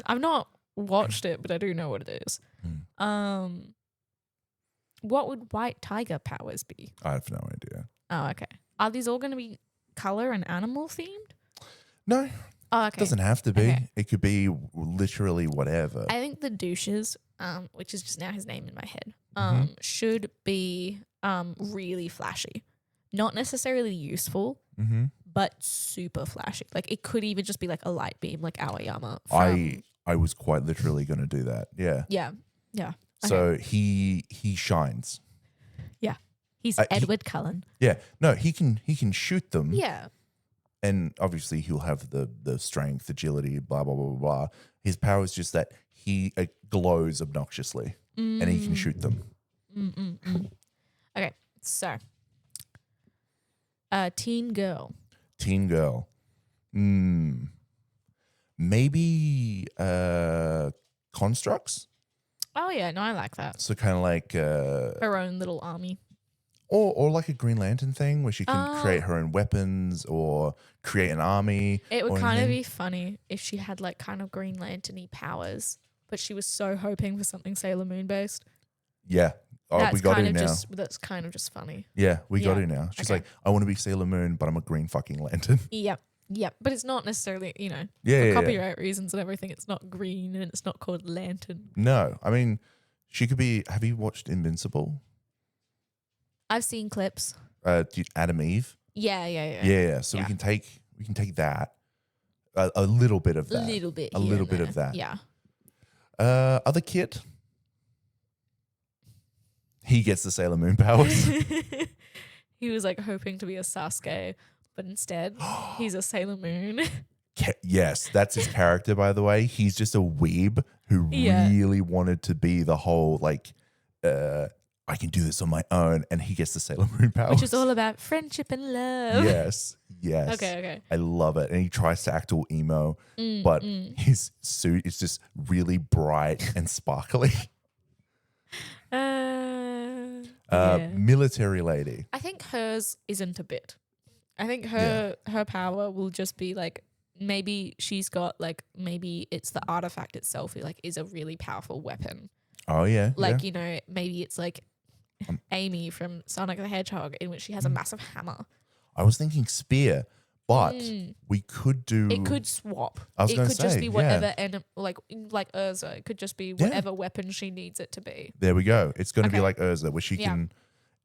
I've not watched it, but I do know what it is. What would white tiger powers be? I have no idea. Oh, okay. Are these all going to be color and animal themed? No, Oh, it okay. doesn't have to be. Okay. It could be literally whatever. I think the douches, which is just now his name in my head, Mm-hmm. should be really flashy. Not necessarily useful, Mm-hmm. but super flashy. Like it could even just be like a light beam, like Aoyama. From, I was quite literally going to do that. Yeah. yeah. Okay. So he shines. Yeah. He's he- Edward Cullen. Yeah. No, he can shoot them. Yeah. And obviously he'll have the strength, agility, blah blah blah blah blah. His power is just that he glows obnoxiously, and he can shoot them. Okay. So, teen girl. Teen girl, maybe constructs. Oh yeah, no, I like that. So kind of like Her own little army. or like a Green Lantern thing where she can create her own weapons or create an army. It would or kind of anything. be funny if she had like kind of Green Lantern-y powers, but she was so hoping for something Sailor Moon based. Yeah. Oh, That's we got kind it of now. that's kind of just funny. Yeah, we got Yeah. it now. She's Okay. like, I want to be Sailor Moon, but I'm a green fucking lantern. Yep. Yep. But it's not necessarily, Yeah, for yeah, yeah. copyright reasons and everything, it's not green and it's not called lantern. No, I mean, she could be. Have you watched Invincible? I've seen clips. Adam Eve. Yeah. Yeah. So Yeah. we can take that, a little bit of A that, little bit. a here little and bit there. of that. Yeah. Other kid. He gets the Sailor Moon powers. He was like hoping to be a Sasuke, but instead he's a Sailor Moon. Yes, that's his character, by the way. He's just a weeb who Yeah. really wanted to be the whole like I can do this on my own. And he gets the Sailor Moon powers. Which is all about friendship and love. Yes. Yes. Okay. I love it. And he tries to act all emo, but his suit is just really bright and sparkly. Yeah. Military lady. I think hers isn't a bit. I think her power will just be like, maybe she's got like, maybe it's the artifact itself like is a really powerful weapon. Oh yeah. Like, yeah. you know, maybe it's like Amy from Sonic the Hedgehog in which she has a massive hammer. I was thinking spear, but we could do. It could swap. I was it going could to just say, be whatever, like Urza. It could just be whatever weapon she needs it to be. There we go. It's going to be Okay. like Urza, where she can.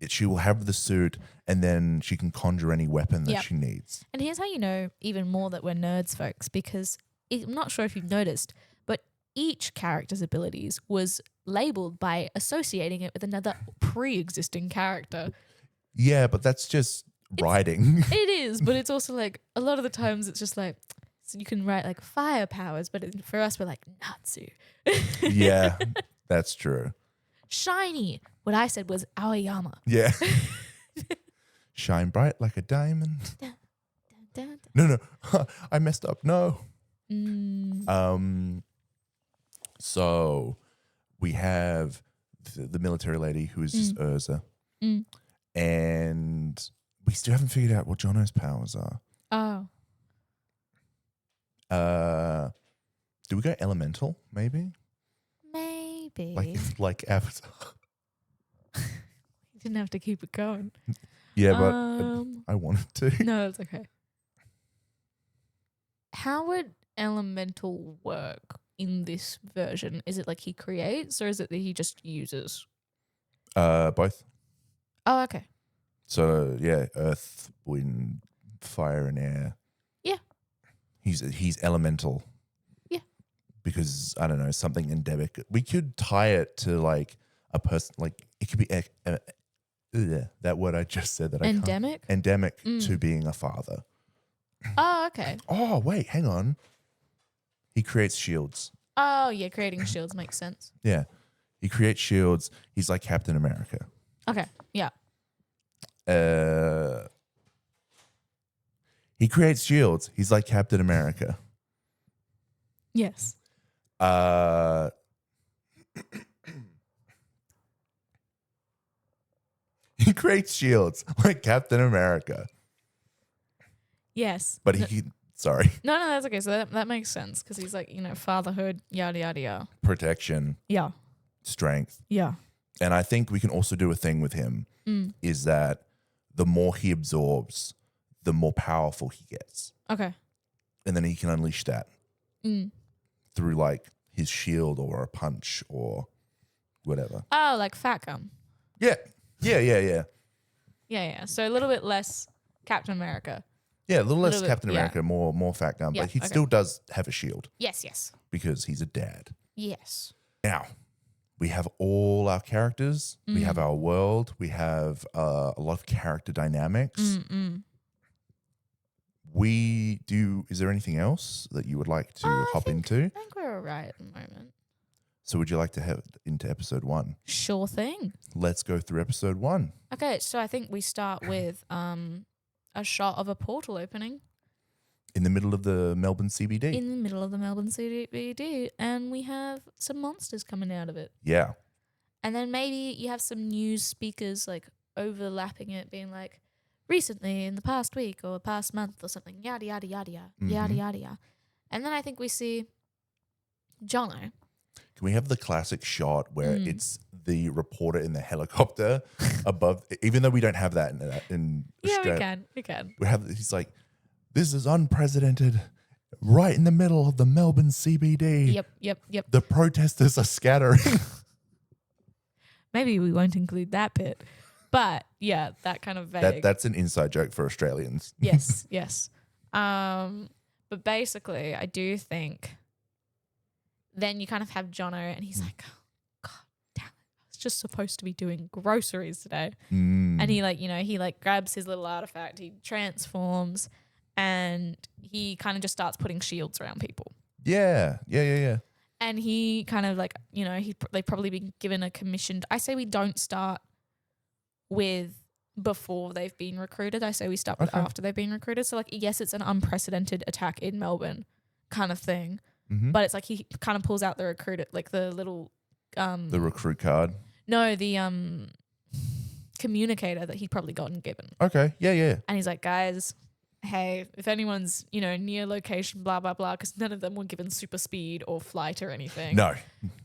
She will have the suit, and then she can conjure any weapon that she needs. And here's how you know even more that we're nerds, folks, because I'm not sure if you've noticed, but each character's abilities was labeled by associating it with another pre-existing character. Yeah, but that's just writing. It is, but it's also like a lot of the times it's just like, so you can write like fire powers, but for us we're like Natsu. Yeah, that's true. Shiny. What I said was Aoyama. Yeah. Shine bright like a diamond. Dun, dun. No. I messed up. No. Mm. So we have the military lady who is just Urza. And we still haven't figured out what Jono's powers are. Oh. Do we go elemental, maybe? Maybe. Like Avatar. You didn't have to keep it going. Yeah, but I wanted to. No, it's okay. How would elemental work in this version? Is it like he creates or is it that he just uses? Both. Oh, okay. So yeah, earth, wind, fire, and air. Yeah. He's elemental. Yeah. Because I don't know, something endemic. We could tie it to like a person, like it could be that word I just said that Endemic? I can't. Endemic to being a father. Oh, okay. Oh wait, hang on. He creates shields. Oh, yeah, creating shields makes sense. Yeah, he creates shields. He's like Captain America. Okay, yeah. He creates shields. He's like Captain America. Yes. He creates shields like Captain America. Yes. But he sorry. No, that's okay. So that makes sense because he's like, you know, fatherhood, yada, yada, yada. Protection, Yeah. strength. Yeah. And I think we can also do a thing with him is that the more he absorbs, the more powerful he gets. Okay. And then he can unleash that through like his shield or a punch or whatever. Oh, like fat gum. Yeah. Yeah. So a little bit less Captain America. Yeah, a little less Little bit, Captain America, more fat gun, Yeah, but he okay. still does have a shield Yes. because he's a dad. Yes. Now, we have all our characters. We have our world. We have a lot of character dynamics. Is there anything else that you would like to hop into? I think we're all right at the moment. So would you like to head into episode 1? Sure thing. Let's go through episode 1. Okay, so I think we start with a shot of a portal opening In the middle of the Melbourne CBD. in the middle of the Melbourne CBD, and we have some monsters coming out of it. Yeah. And then maybe you have some news speakers like overlapping it, being like, recently in the past week or past month or something, yada, yada, yada, yada, yada, yada. And then I think we see Jono. Can we have the classic shot where it's the reporter in the helicopter above, even though we don't have that in Australia. We can. He's like, this is unprecedented, right in the middle of the Melbourne CBD. Yep. The protesters are scattering. Maybe we won't include that bit. But yeah, that kind of vague. That's an inside joke for Australians. Yes. But basically, I do think then you kind of have Jono and he's like, oh, God damn it. I was just supposed to be doing groceries today. And he he grabs his little artifact, he transforms and he kind of just starts putting shields around people. Yeah. And he kind of like, they've probably been given a commissioned. I say we don't start with before they've been recruited. I say we start with after they've been recruited. So like, yes, it's an unprecedented attack in Melbourne kind of thing. But it's like he kind of pulls out the recruiter, like the little the recruit card. No, the communicator that he'd probably gotten given. Okay. Yeah. And he's like, guys, hey, if anyone's, near location, blah, blah, blah, because none of them were given super speed or flight or anything. No.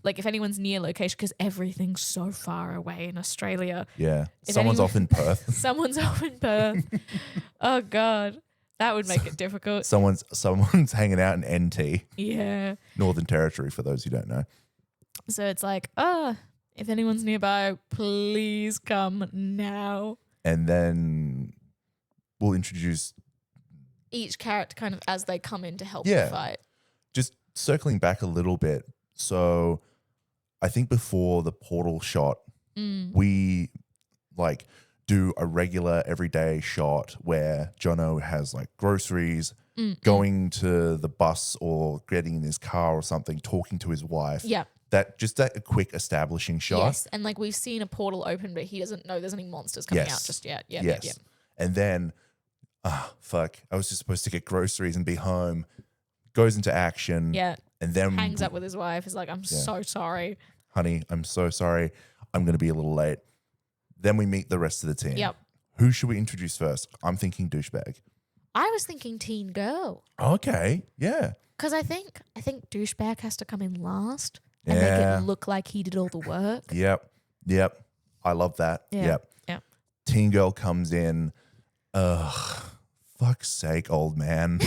Like if anyone's near location, because everything's so far away in Australia. Yeah. Someone's off in Perth. Someone's off in Perth. Oh, God. That would make it difficult. Someone's hanging out in NT. Yeah. Northern Territory, for those who don't know. So it's like, if anyone's nearby, please come now. And then we'll introduce each character kind of as they come in to help the fight. Just circling back a little bit. So I think before the portal shot, we like do a regular everyday shot where Jono has like groceries, going to the bus or getting in his car or something, talking to his wife. Yeah. That a quick establishing shot. Yes. And like we've seen a portal open, but he doesn't know there's any monsters coming out just yet. Yeah. Yes. Yeah. And then, fuck, I was just supposed to get groceries and be home. Goes into action. Yeah. And then hangs up with his wife. Is like, I'm so sorry. Honey, I'm so sorry. I'm going to be a little late. Then we meet the rest of the team. Yep. Who should we introduce first? I'm thinking douchebag. I was thinking teen girl. Okay. Yeah. Because I think douchebag has to come in last and make it look like he did all the work. Yep. I love that. Yep. Teen girl comes in. Ugh. Fuck's sake, old man.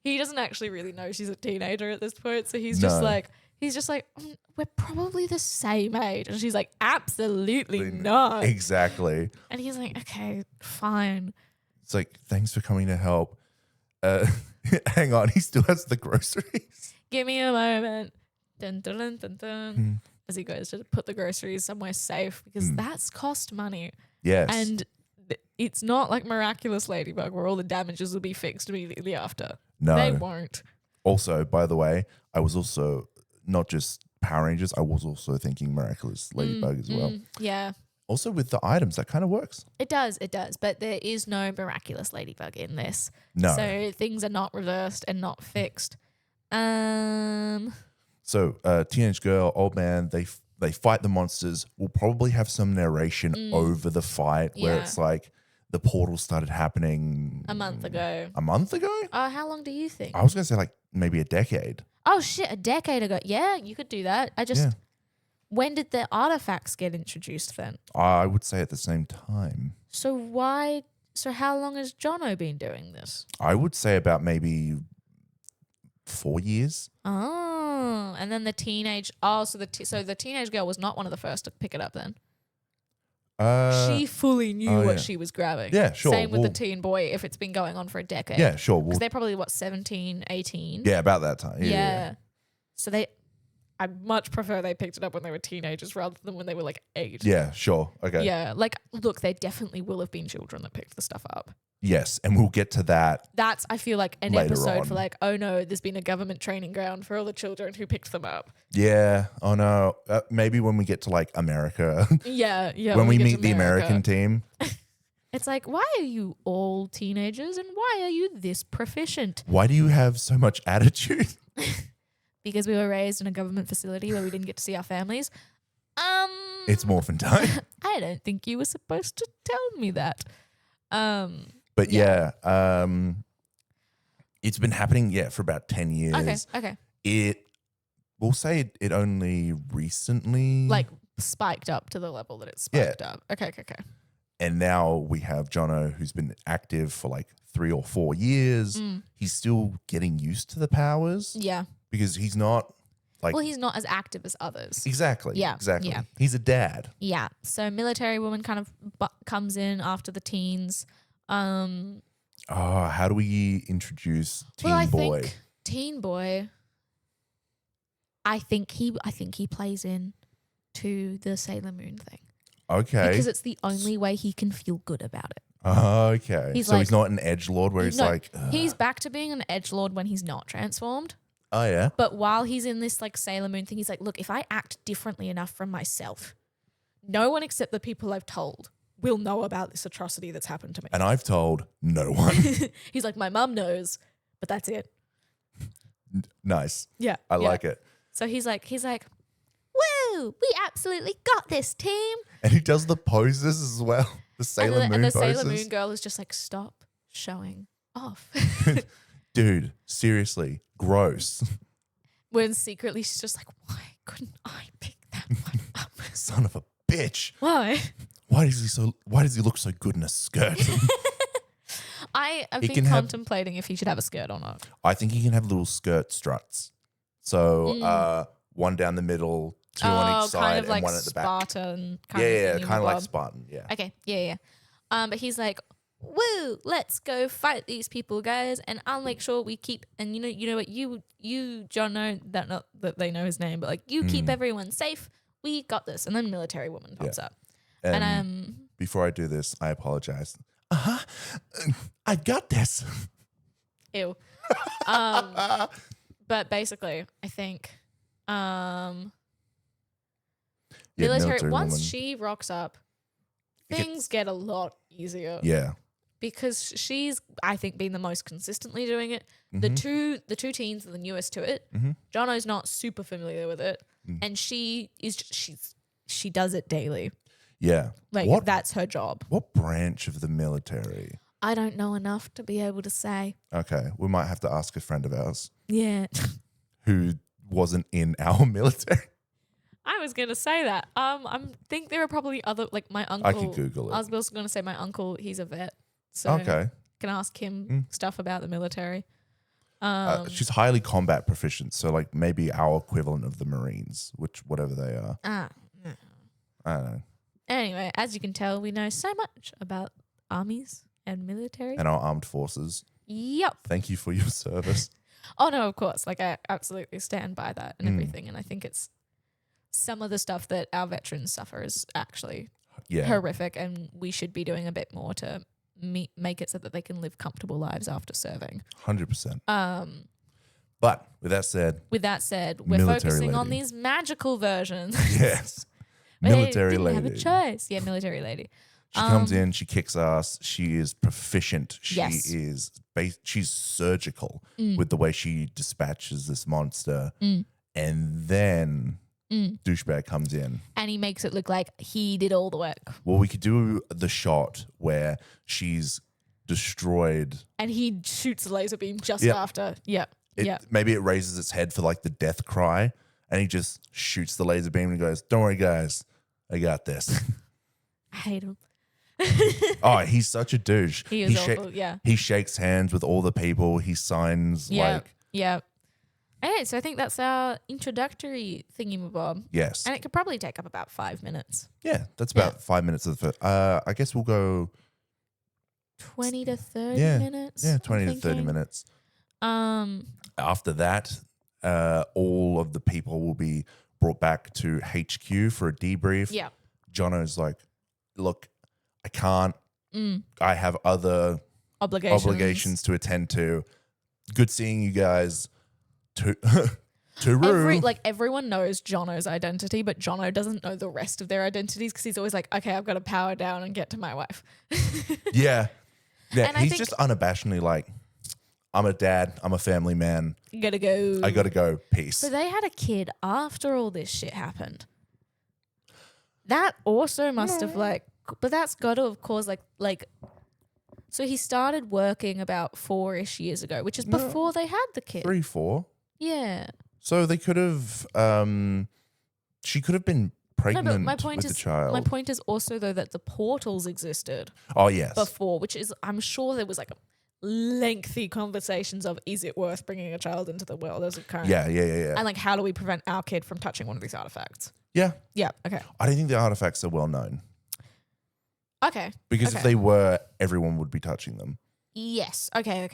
He doesn't actually really know she's a teenager at this point. So he's just like, we're probably the same age. And she's like, absolutely not. Exactly. And he's like, okay, fine. It's like, thanks for coming to help. Hang on, he still has the groceries. Give me a moment. Dun, dun, dun, dun, dun. As he goes to put the groceries somewhere safe because that's cost money. Yes. And it's not like Miraculous Ladybug where all the damages will be fixed immediately after. No. They won't. Also, by the way, I was also not just Power Rangers, I was also thinking Miraculous Ladybug as well. Yeah. Also with the items, that kind of works. It does. But there is no Miraculous Ladybug in this. No. So things are not reversed and not fixed. So teenage girl, old man, they fight the monsters. We'll probably have some narration over the fight where it's like the portal started happening a month ago. A month ago? How long do you think? I was going to say like maybe a decade. Oh shit, a decade ago. Yeah, you could do that. When did the artifacts get introduced then? I would say at the same time. So how long has Jono been doing this? I would say about maybe 4 years. Oh, and then the teenage. So the teenage girl was not one of the first to pick it up then. She fully knew what she was grabbing. Yeah, sure. Same with the teen boy if it's been going on for a decade. Yeah, sure. Because they're probably, 17, 18? Yeah, about that time. Yeah. So I much prefer they picked it up when they were teenagers rather than when they were like 8. Yeah, sure. Okay. Yeah, like, look, there definitely will have been children that picked the stuff up. Yes, and we'll get to that. That's, I feel like, an later episode on. for like, oh no, there's been a government training ground for all the children who picked them up. Yeah. Oh no. Maybe when we get to like America. Yeah. when we get meet to the American team. It's like, why are you all teenagers and why are you this proficient? Why do you have so much attitude? Because we were raised in a government facility where we didn't get to see our families. It's morphin' time. I don't think you were supposed to tell me that. But it's been happening, for about 10 years. Okay. We'll say it only recently. Like spiked up to the level that it's spiked up. Okay. And now we have Jono who's been active for like 3 or 4 years. He's still getting used to the powers. Yeah. Because he's not like... Well, he's not as active as others. Exactly. Yeah. Exactly. Yeah. He's a dad. Yeah. So military woman kind of comes in after the teens. How do we introduce Teen Boy? Think Teen Boy. I think he plays in to the Sailor Moon thing. Okay. Because it's the only way he can feel good about it. Okay. He's he's not an edgelord where he's like... He's back to being an edgelord when he's not transformed. Oh, yeah? But while he's in this like Sailor Moon thing, he's like, look, if I act differently enough from myself, no one except the people I've told will know about this atrocity that's happened to me. And I've told no one. He's like, my mum knows, but that's it. Nice. Yeah. I like it. So he's like, woo, we absolutely got this, team. And he does the poses as well. The Sailor Moon and the poses. Sailor Moon girl is just like, stop showing off. Dude, seriously, gross. When secretly she's just like, why couldn't I pick that one up? Son of a bitch. Why? Why does he look so good in a skirt? I have He been can have- contemplating if he should have a skirt or not. I think he can have little skirt struts. So one down the middle, two on each side, kind of like and one at the back. Spartan kind Yeah, of kind of like Spartan. Yeah. Okay, yeah. But he's like, woo, let's go fight these people, guys, and I'll make sure we keep. And you know what, you John know that, not that they know his name, but like you keep everyone safe. We got this. And then military woman pops up, and before I do this, I apologize. I got this. Ew. But basically, I think military once woman. she rocks up, things get a lot easier. Yeah. Because she's, I think, been the most consistently doing it. The two teens are the newest to it. Jono's not super familiar with it, and she does it daily. Yeah. Like that's her job. What branch of the military? I don't know enough to be able to say. Okay, we might have to ask a friend of ours Yeah. who wasn't in our military. I was gonna say that. I think there are probably other, like my uncle. I can Google it. I was also gonna say my uncle. He's a vet, so Okay. can ask him stuff about the military. She's highly combat proficient, so like maybe our equivalent of the Marines, whatever they are. I don't know. Anyway, as you can tell, we know so much about armies and military. And our armed forces. Yep. Thank you for your service. Oh no, of course. Like I absolutely stand by that and everything. And I think it's some of the stuff that our veterans suffer is actually horrific, and we should be doing a bit more to make it so that they can live comfortable lives after serving. 100%. But with that said, we're military focusing on lady. these magical versions. Yes. Where Military they didn't lady. have a choice. Yeah, military lady. She comes in, she kicks ass, she is proficient, she Yes. is she's surgical with the way she dispatches this monster. And then douchebag comes in. And he makes it look like he did all the work. Well, we could do the shot where she's destroyed. And he shoots a laser beam just Yep. after. Yep. Maybe it raises its head for like the death cry, and he just shoots the laser beam and goes, "Don't worry, guys, I got this." I hate him. Oh, he's such a douche. He is awful, yeah. He shakes hands with all the people. He signs like Yeah. Okay, so I think that's our introductory thingy-mabob. yes. And it could probably take up about 5 minutes. Yeah, that's about 5 minutes of the first. I guess we'll go 20 to 30 Yeah. minutes. yeah, I'm 20 to 30 thinking. minutes. After that, all of the people will be brought back to HQ for a debrief. Yeah. Jono's like, "Look, I can't. I have other obligations to attend to. Good seeing you guys. Everyone knows Jono's identity, but Jono doesn't know the rest of their identities because he's always like, okay, I've got to power down and get to my wife. Yeah. And I he's think- just unabashedly like, I'm a dad. I'm a family man. You gotta go. I got to go. Peace. So they had a kid after all this shit happened. That also must have but that's got to have caused like. So he started working about 4-ish years ago, which is before they had the kid. 3, 4. Yeah. So they could have, she could have been pregnant No, but my point with is, the child. my point is also though that the portals existed Oh, yes. before, which is, I'm sure there was like lengthy conversations of, is it worth bringing a child into the world as a current? Yeah. And like, how do we prevent our kid from touching one of these artifacts? Yeah. Yeah. Okay. I don't think the artifacts are well known. Okay. Because if they were, everyone would be touching them. Yes. Okay.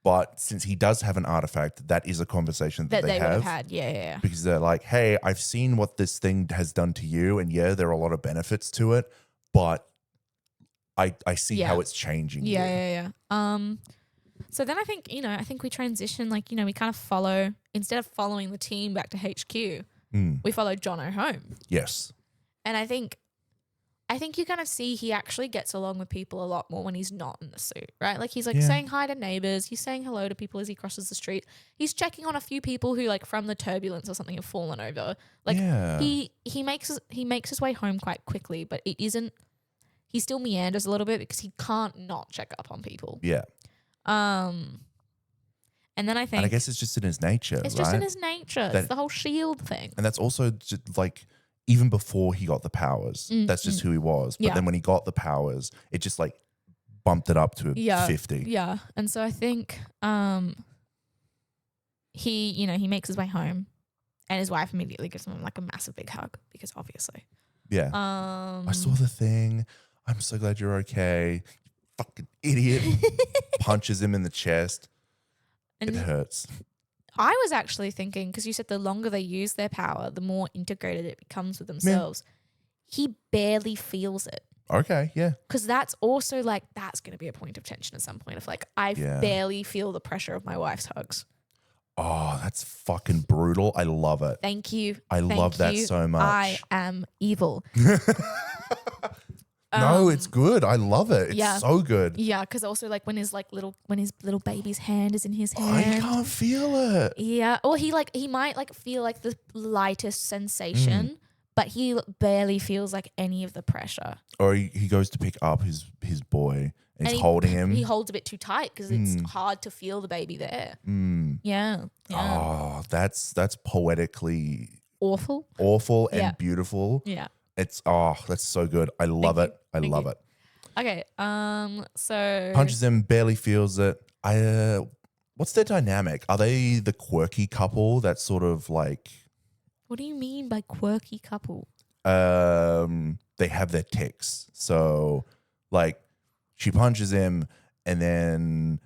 But since he does have an artifact, that is a conversation that They they would have have. had. Yeah. Because they're like, hey, I've seen what this thing has done to you. And yeah, there are a lot of benefits to it. But I see how it's changing you. Yeah. So then I think we transition, like, we kind of follow, instead of following the team back to HQ, we follow Jono home. Yes. And I think you kind of see he actually gets along with people a lot more when he's not in the suit, right? Like he's like saying hi to neighbors, he's saying hello to people as he crosses the street. He's checking on a few people who like from the turbulence or something have fallen over. Like he makes his way home quite quickly, but it isn't. He still meanders a little bit because he can't not check up on people. Yeah. And then I think, and I guess it's just in his nature. it's right? just in his nature. It's the whole shield thing. And that's also just like even before he got the powers, that's just who he was. But then when he got the powers, it just like bumped it up to 50. Yeah. And so I think he makes his way home and his wife immediately gives him like a massive big hug because obviously. Yeah. I saw the thing. I'm so glad you're okay. You fucking idiot. Punches him in the chest. And it hurts. I was actually thinking, because you said the longer they use their power, the more integrated it becomes with themselves. He barely feels it. Okay, yeah. Because that's also like, that's going to be a point of tension at some point of like, I barely feel the pressure of my wife's hugs. Oh, that's fucking brutal. I love it. Thank you. I love that so much. I am evil. No, it's good. I love it. It's so good. Yeah, because also like when his little baby's hand is in his hand, I can't feel it. Yeah, or he might like feel like the lightest sensation, but he barely feels like any of the pressure. Or he goes to pick up his boy and he's holding him. He holds a bit too tight because it's hard to feel the baby there. Yeah. Oh, that's poetically awful and beautiful. Yeah. It's that's so good. I love it. I love it. Okay. So punches him, barely feels it. What's their dynamic? Are they the quirky couple that's sort of like? What do you mean by quirky couple? They have their tics. So like she punches him and then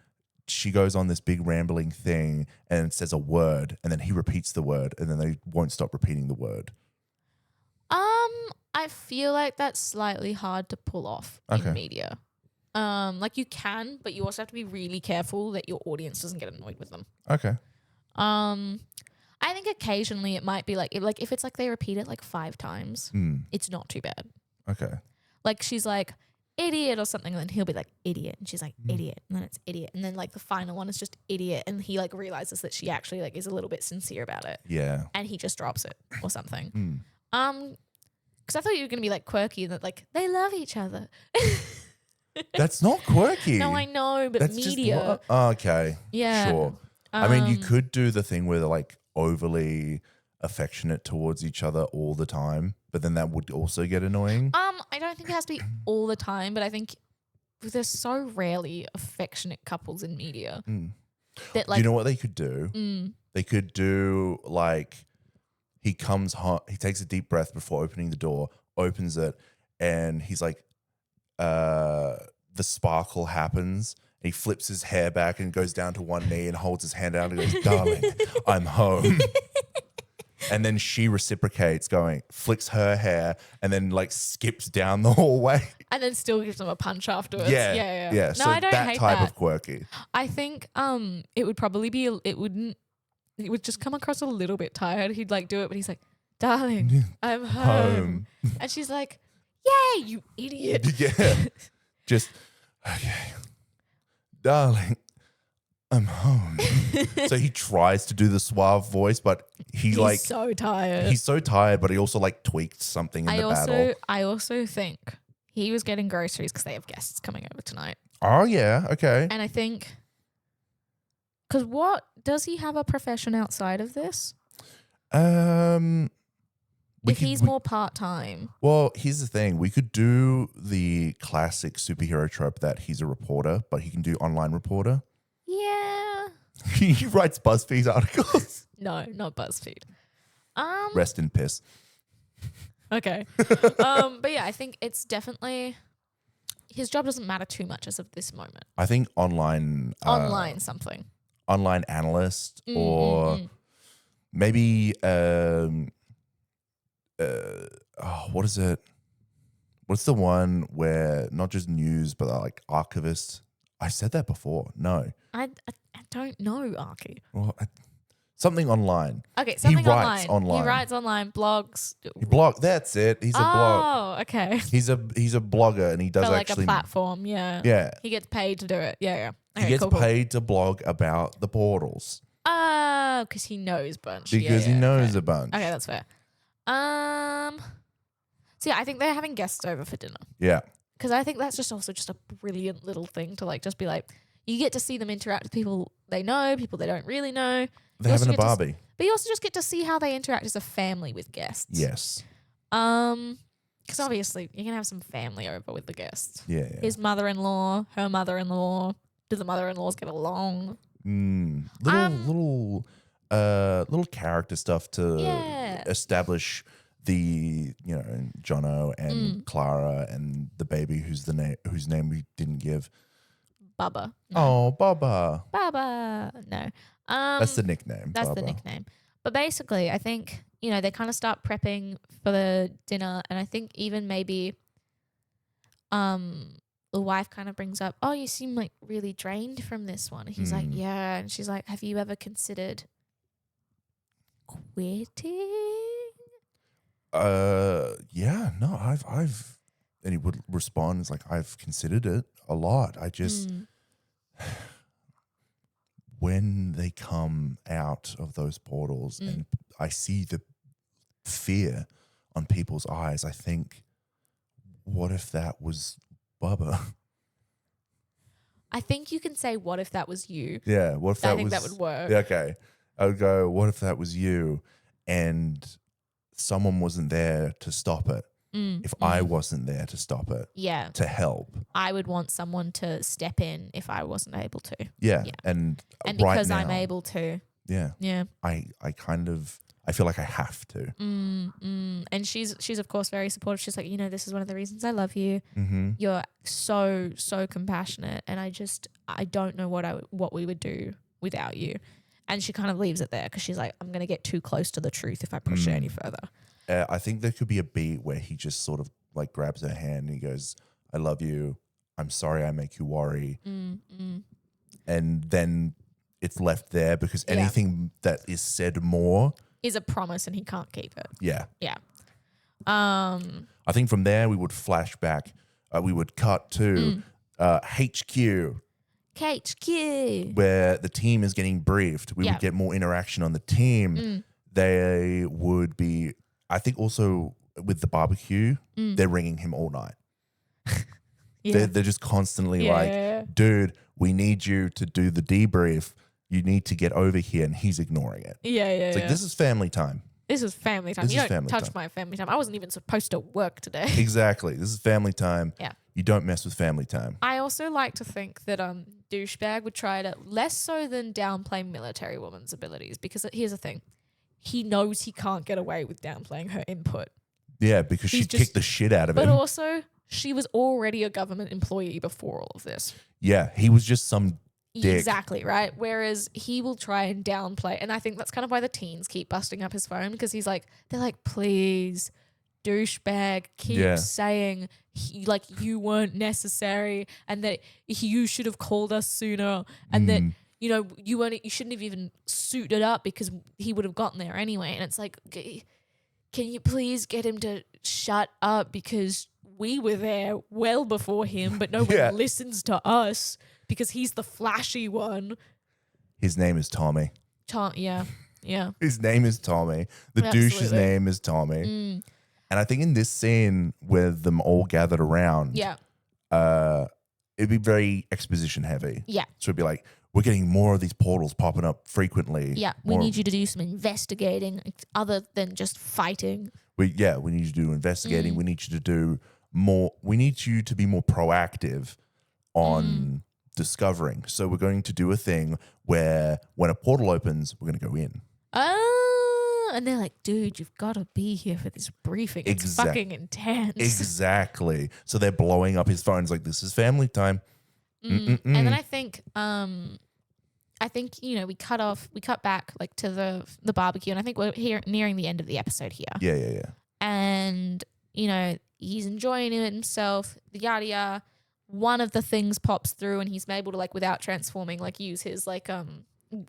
she goes on this big rambling thing and says a word and then he repeats the word and then they won't stop repeating the word. I feel like that's slightly hard to pull off in media. Like you can, but you also have to be really careful that your audience doesn't get annoyed with them. Okay. I think occasionally it might be like if it's like they repeat it like 5 times, it's not too bad. Okay. Like she's like idiot or something, and then he'll be like idiot, and she's like idiot, and then it's idiot, and then like the final one is just idiot, and he like realizes that she actually like is a little bit sincere about it. Yeah. And he just drops it or something. Because I thought you were gonna be like quirky and that like they love each other. That's not quirky. No, I know, but that's media. Okay. Yeah. Sure. I mean, you could do the thing where they're like overly affectionate towards each other all the time, but then that would also get annoying. I don't think it has to be all the time, but I think there's so rarely affectionate couples in media. That like, you know what they could do? They could do like he comes home, he takes a deep breath before opening the door, opens it, and he's like, the sparkle happens. He flips his hair back and goes down to one knee and holds his hand out and goes, darling, I'm home. And then she reciprocates flicks her hair and then like skips down the hallway. And then still gives them a punch afterwards. Yeah. No, so I don't that hate type that. of quirky. I think it would probably be, it would just come across a little bit tired. He'd like do it, but he's like, darling, I'm home. And she's like, yay, you idiot. Yeah. Just, okay. Darling, I'm home. So he tries to do the suave voice, but he's like so tired. He's so tired, but he also like tweaked something in the battle. I also think he was getting groceries because they have guests coming over tonight. Oh yeah, okay. And I think, because what does he have a profession outside of this? If he's more part-time. Well, here's the thing. We could do the classic superhero trope that he's a reporter, but he can do online reporter. Yeah. He writes BuzzFeed articles. No, not BuzzFeed. Rest in piss. Okay. But yeah, I think it's definitely, his job doesn't matter too much as of this moment. I think online something. Online analyst or maybe what is it? What's the one where not just news, but like archivist? I said that before. No. I don't know, Ahky. Well, Something online. Okay, something writes online. online. He writes online, blogs. He blog. That's it. He's a blog. Oh, okay. He's a blogger, and he does For like actually. a platform, yeah. Yeah. He gets paid to do it. Yeah, yeah. Okay, He gets cool, cool. paid to blog about the portals Oh, because he knows a bunch. because Yeah, he knows okay. a bunch. Okay, that's fair. So yeah, I think they're having guests over for dinner Yeah. because I think that's just also just a brilliant little thing to like just be like, you get to see them interact with people they know, people they don't really know. They're You also having a get to Barbie. But you also just get to see how they interact as a family with guests. Yes. Because obviously you can have some family over with the guests. Yeah. Yeah. His mother-in-law, her mother-in-law. Do the mother-in-laws get along? Little character stuff to Yeah. establish the Jono and Clara and the baby whose name we didn't give. Bubba. No. Oh, Baba. Baba. No. That's the nickname. That's Baba. the nickname. But basically, I think, they kind of start prepping for the dinner. And I think even maybe the wife kind of brings up, oh, you seem like really drained from this one. And he's like, yeah. And she's like, have you ever considered quitting? Yeah, no, I've and he would respond, it's like, I've considered it a lot. I just when they come out of those portals and I see the fear on people's eyes, I think, what if that was Bubba? I think you can say, what if that was you? Yeah, what if that was... I think that would work. Yeah, okay. I would go, what if that was you and someone wasn't there to stop it? If I wasn't there to stop it, to help, I would want someone to step in if I wasn't able to. Yeah. And because right now, I'm able to. Yeah. I feel like I have to. And she's of course very supportive. She's like, this is one of the reasons I love you. Mm-hmm. You're so compassionate, and I don't know what we would do without you. And she kind of leaves it there because she's like, I'm gonna get too close to the truth if I push it any further. I think there could be a beat where he just sort of like grabs her hand and he goes, I love you. I'm sorry I make you worry. And then it's left there because anything that is said more is a promise and he can't keep it. Yeah. Yeah. I think from there we would flash back. We would cut to HQ. KHQ. Where the team is getting briefed. We would get more interaction on the team. They would be... I think also with the barbecue, they're ringing him all night. They're just constantly like, dude, we need you to do the debrief. You need to get over here. And he's ignoring it. It's like, this is family time. This is family time. You don't touch my family time. I wasn't even supposed to work today. Exactly. This is family time. Yeah. You don't mess with family time. I also like to think that douchebag would try to, less so than downplay military woman's abilities, because here's the thing. He knows he can't get away with downplaying her input. Yeah, because she kicked the shit out of him. But also, she was already a government employee before all of this. Yeah, he was just some dick. Exactly, right? Whereas he will try and downplay. And I think that's kind of why the teens keep busting up his phone, because they're like, please, douchebag, keep saying you weren't necessary and that you should have called us sooner and that you shouldn't have even suited up because he would have gotten there anyway. And it's like, can you please get him to shut up, because we were there well before him, but no one listens to us because he's the flashy one. His name is Tommy. Yeah. His name is Tommy. The douche's name is Tommy. And I think in this scene with them all gathered around, it'd be very exposition heavy. Yeah. So it'd be like, we're getting more of these portals popping up frequently. Yeah, we need you to do some investigating other than just fighting. We need you to do investigating. We need you to do more. We need you to be more proactive on discovering. So we're going to do a thing where when a portal opens, we're going to go in. And they're like, dude, you've got to be here for this briefing. It's fucking intense. Exactly. So they're blowing up his phone. It's like, this is family time. And then I think we cut back like to the barbecue, and I think we're here nearing the end of the episode here. Yeah. And he's enjoying it himself, yada yada. One of the things pops through, and he's able to, like, without transforming, like, use his like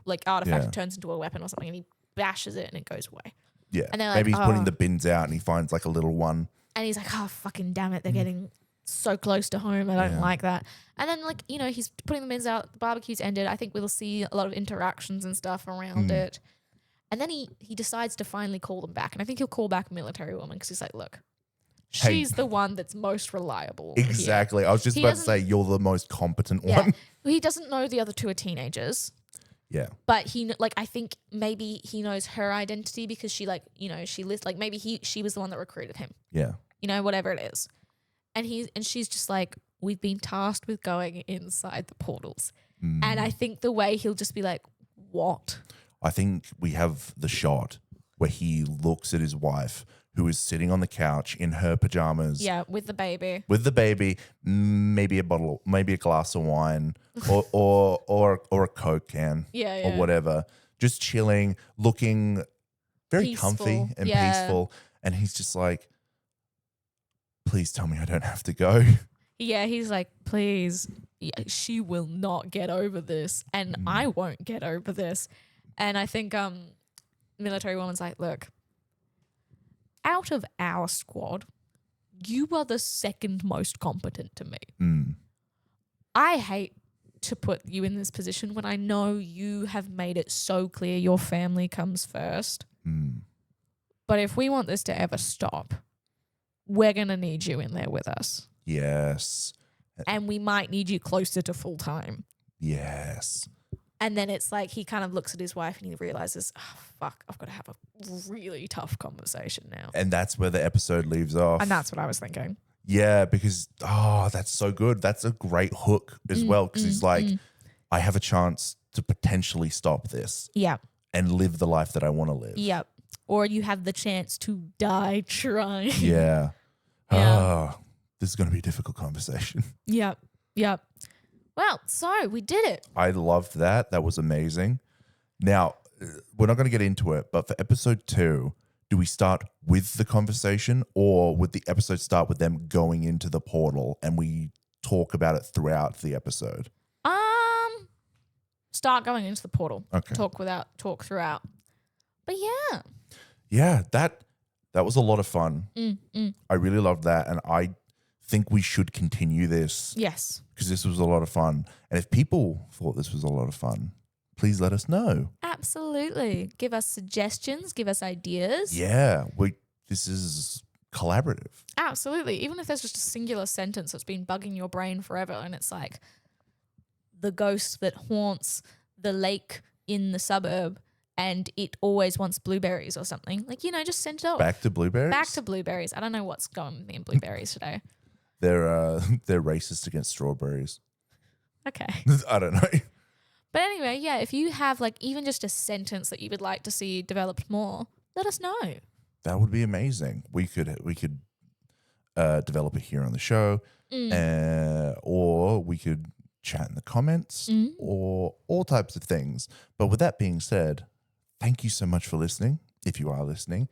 like artifact Yeah. turns into a weapon or something, and he bashes it and it goes away. Yeah. And they're like, Maybe he's putting "Oh." the bins out and he finds like a little one. And he's like, oh, fucking damn it. They're getting so close to home. I don't Yeah. like that. And then, like, you know, he's putting the bins out. The barbecue's ended. I think we'll see a lot of interactions and stuff around it. And then he decides to finally call them back. And I think he'll call back Military Woman because he's like, look, Hey. she's the one that's most reliable. here." Exactly. I was just He about to doesn't- say you're the most competent Yeah. one. He doesn't know the other two are teenagers. Yeah. But I think maybe he knows her identity because she, like, you know, she lists, like, maybe she was the one that recruited him. Yeah. You know, whatever it is. And she's just like, we've been tasked with going inside the portals. And I think the way he'll just be like, what? I think we have the shot where he looks at his wife who is sitting on the couch in her pajamas. Yeah, with the baby. With the baby, maybe a glass of wine or a Coke can Yeah, or yeah. whatever. Just chilling, looking very Peaceful. comfy and Yeah. peaceful. And he's just like, please tell me I don't have to go. Yeah, he's like, please, she will not get over this. And I won't get over this. And I think Military Woman's like, look, out of our squad, you are the second most competent to me. I hate to put you in this position when I know you have made it so clear your family comes first. But if we want this to ever stop, we're going to need you in there with us. Yes. And we might need you closer to full time. Yes. And then it's like he kind of looks at his wife and he realizes, oh, fuck, I've got to have a really tough conversation now. And that's where the episode leaves off. And that's what I was thinking. Yeah, because, that's so good. That's a great hook as well because he's like, I have a chance to potentially stop this Yeah. and live the life that I want to live. Yep. Or you have the chance to die trying. Yeah. Yeah. Oh, this is going to be a difficult conversation. Yep. Yep. Well, so we did it. I loved that. That was amazing. Now, we're not going to get into it, but for episode 2, do we start with the conversation or would the episode start with them going into the portal and we talk about it throughout the episode? Start going into the portal. Okay. Talk throughout. But yeah. Yeah, that was a lot of fun. I really loved that. And I think we should continue this Yes. because this was a lot of fun. And if people thought this was a lot of fun, please let us know. Absolutely. Give us suggestions. Give us ideas. Yeah, this is collaborative. Absolutely. Even if there's just a singular sentence that's been bugging your brain forever and it's like the ghost that haunts the lake in the suburb and it always wants blueberries or something. Like, you know, just send it out. Back to blueberries? Back to blueberries. I don't know what's going with me in blueberries today. They're racist against strawberries. Okay. I don't know. But anyway, yeah, if you have like even just a sentence that you would like to see developed more, let us know. That would be amazing. We could develop it here on the show, or we could chat in the comments, or all types of things. But with that being said, thank you so much for listening. If you are listening,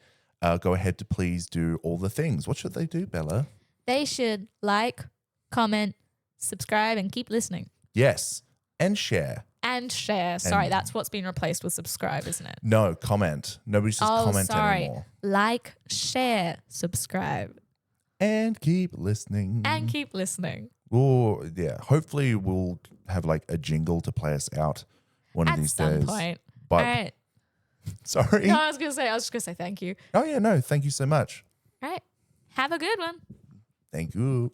go ahead to please do all the things. What should they do, Bella? They should like, comment, subscribe, and keep listening. Yes, and share. And share. Sorry, that's what's been replaced with subscribe, isn't it? No, comment. Nobody says comment anymore. Like, share, subscribe. And keep listening. And keep listening. Oh, yeah. Hopefully we'll have like a jingle to play us out one of At these some days. point. But All right. sorry. No, I was just going to say thank you. Oh, yeah, no. Thank you so much. All right. Have a good one. Thank you.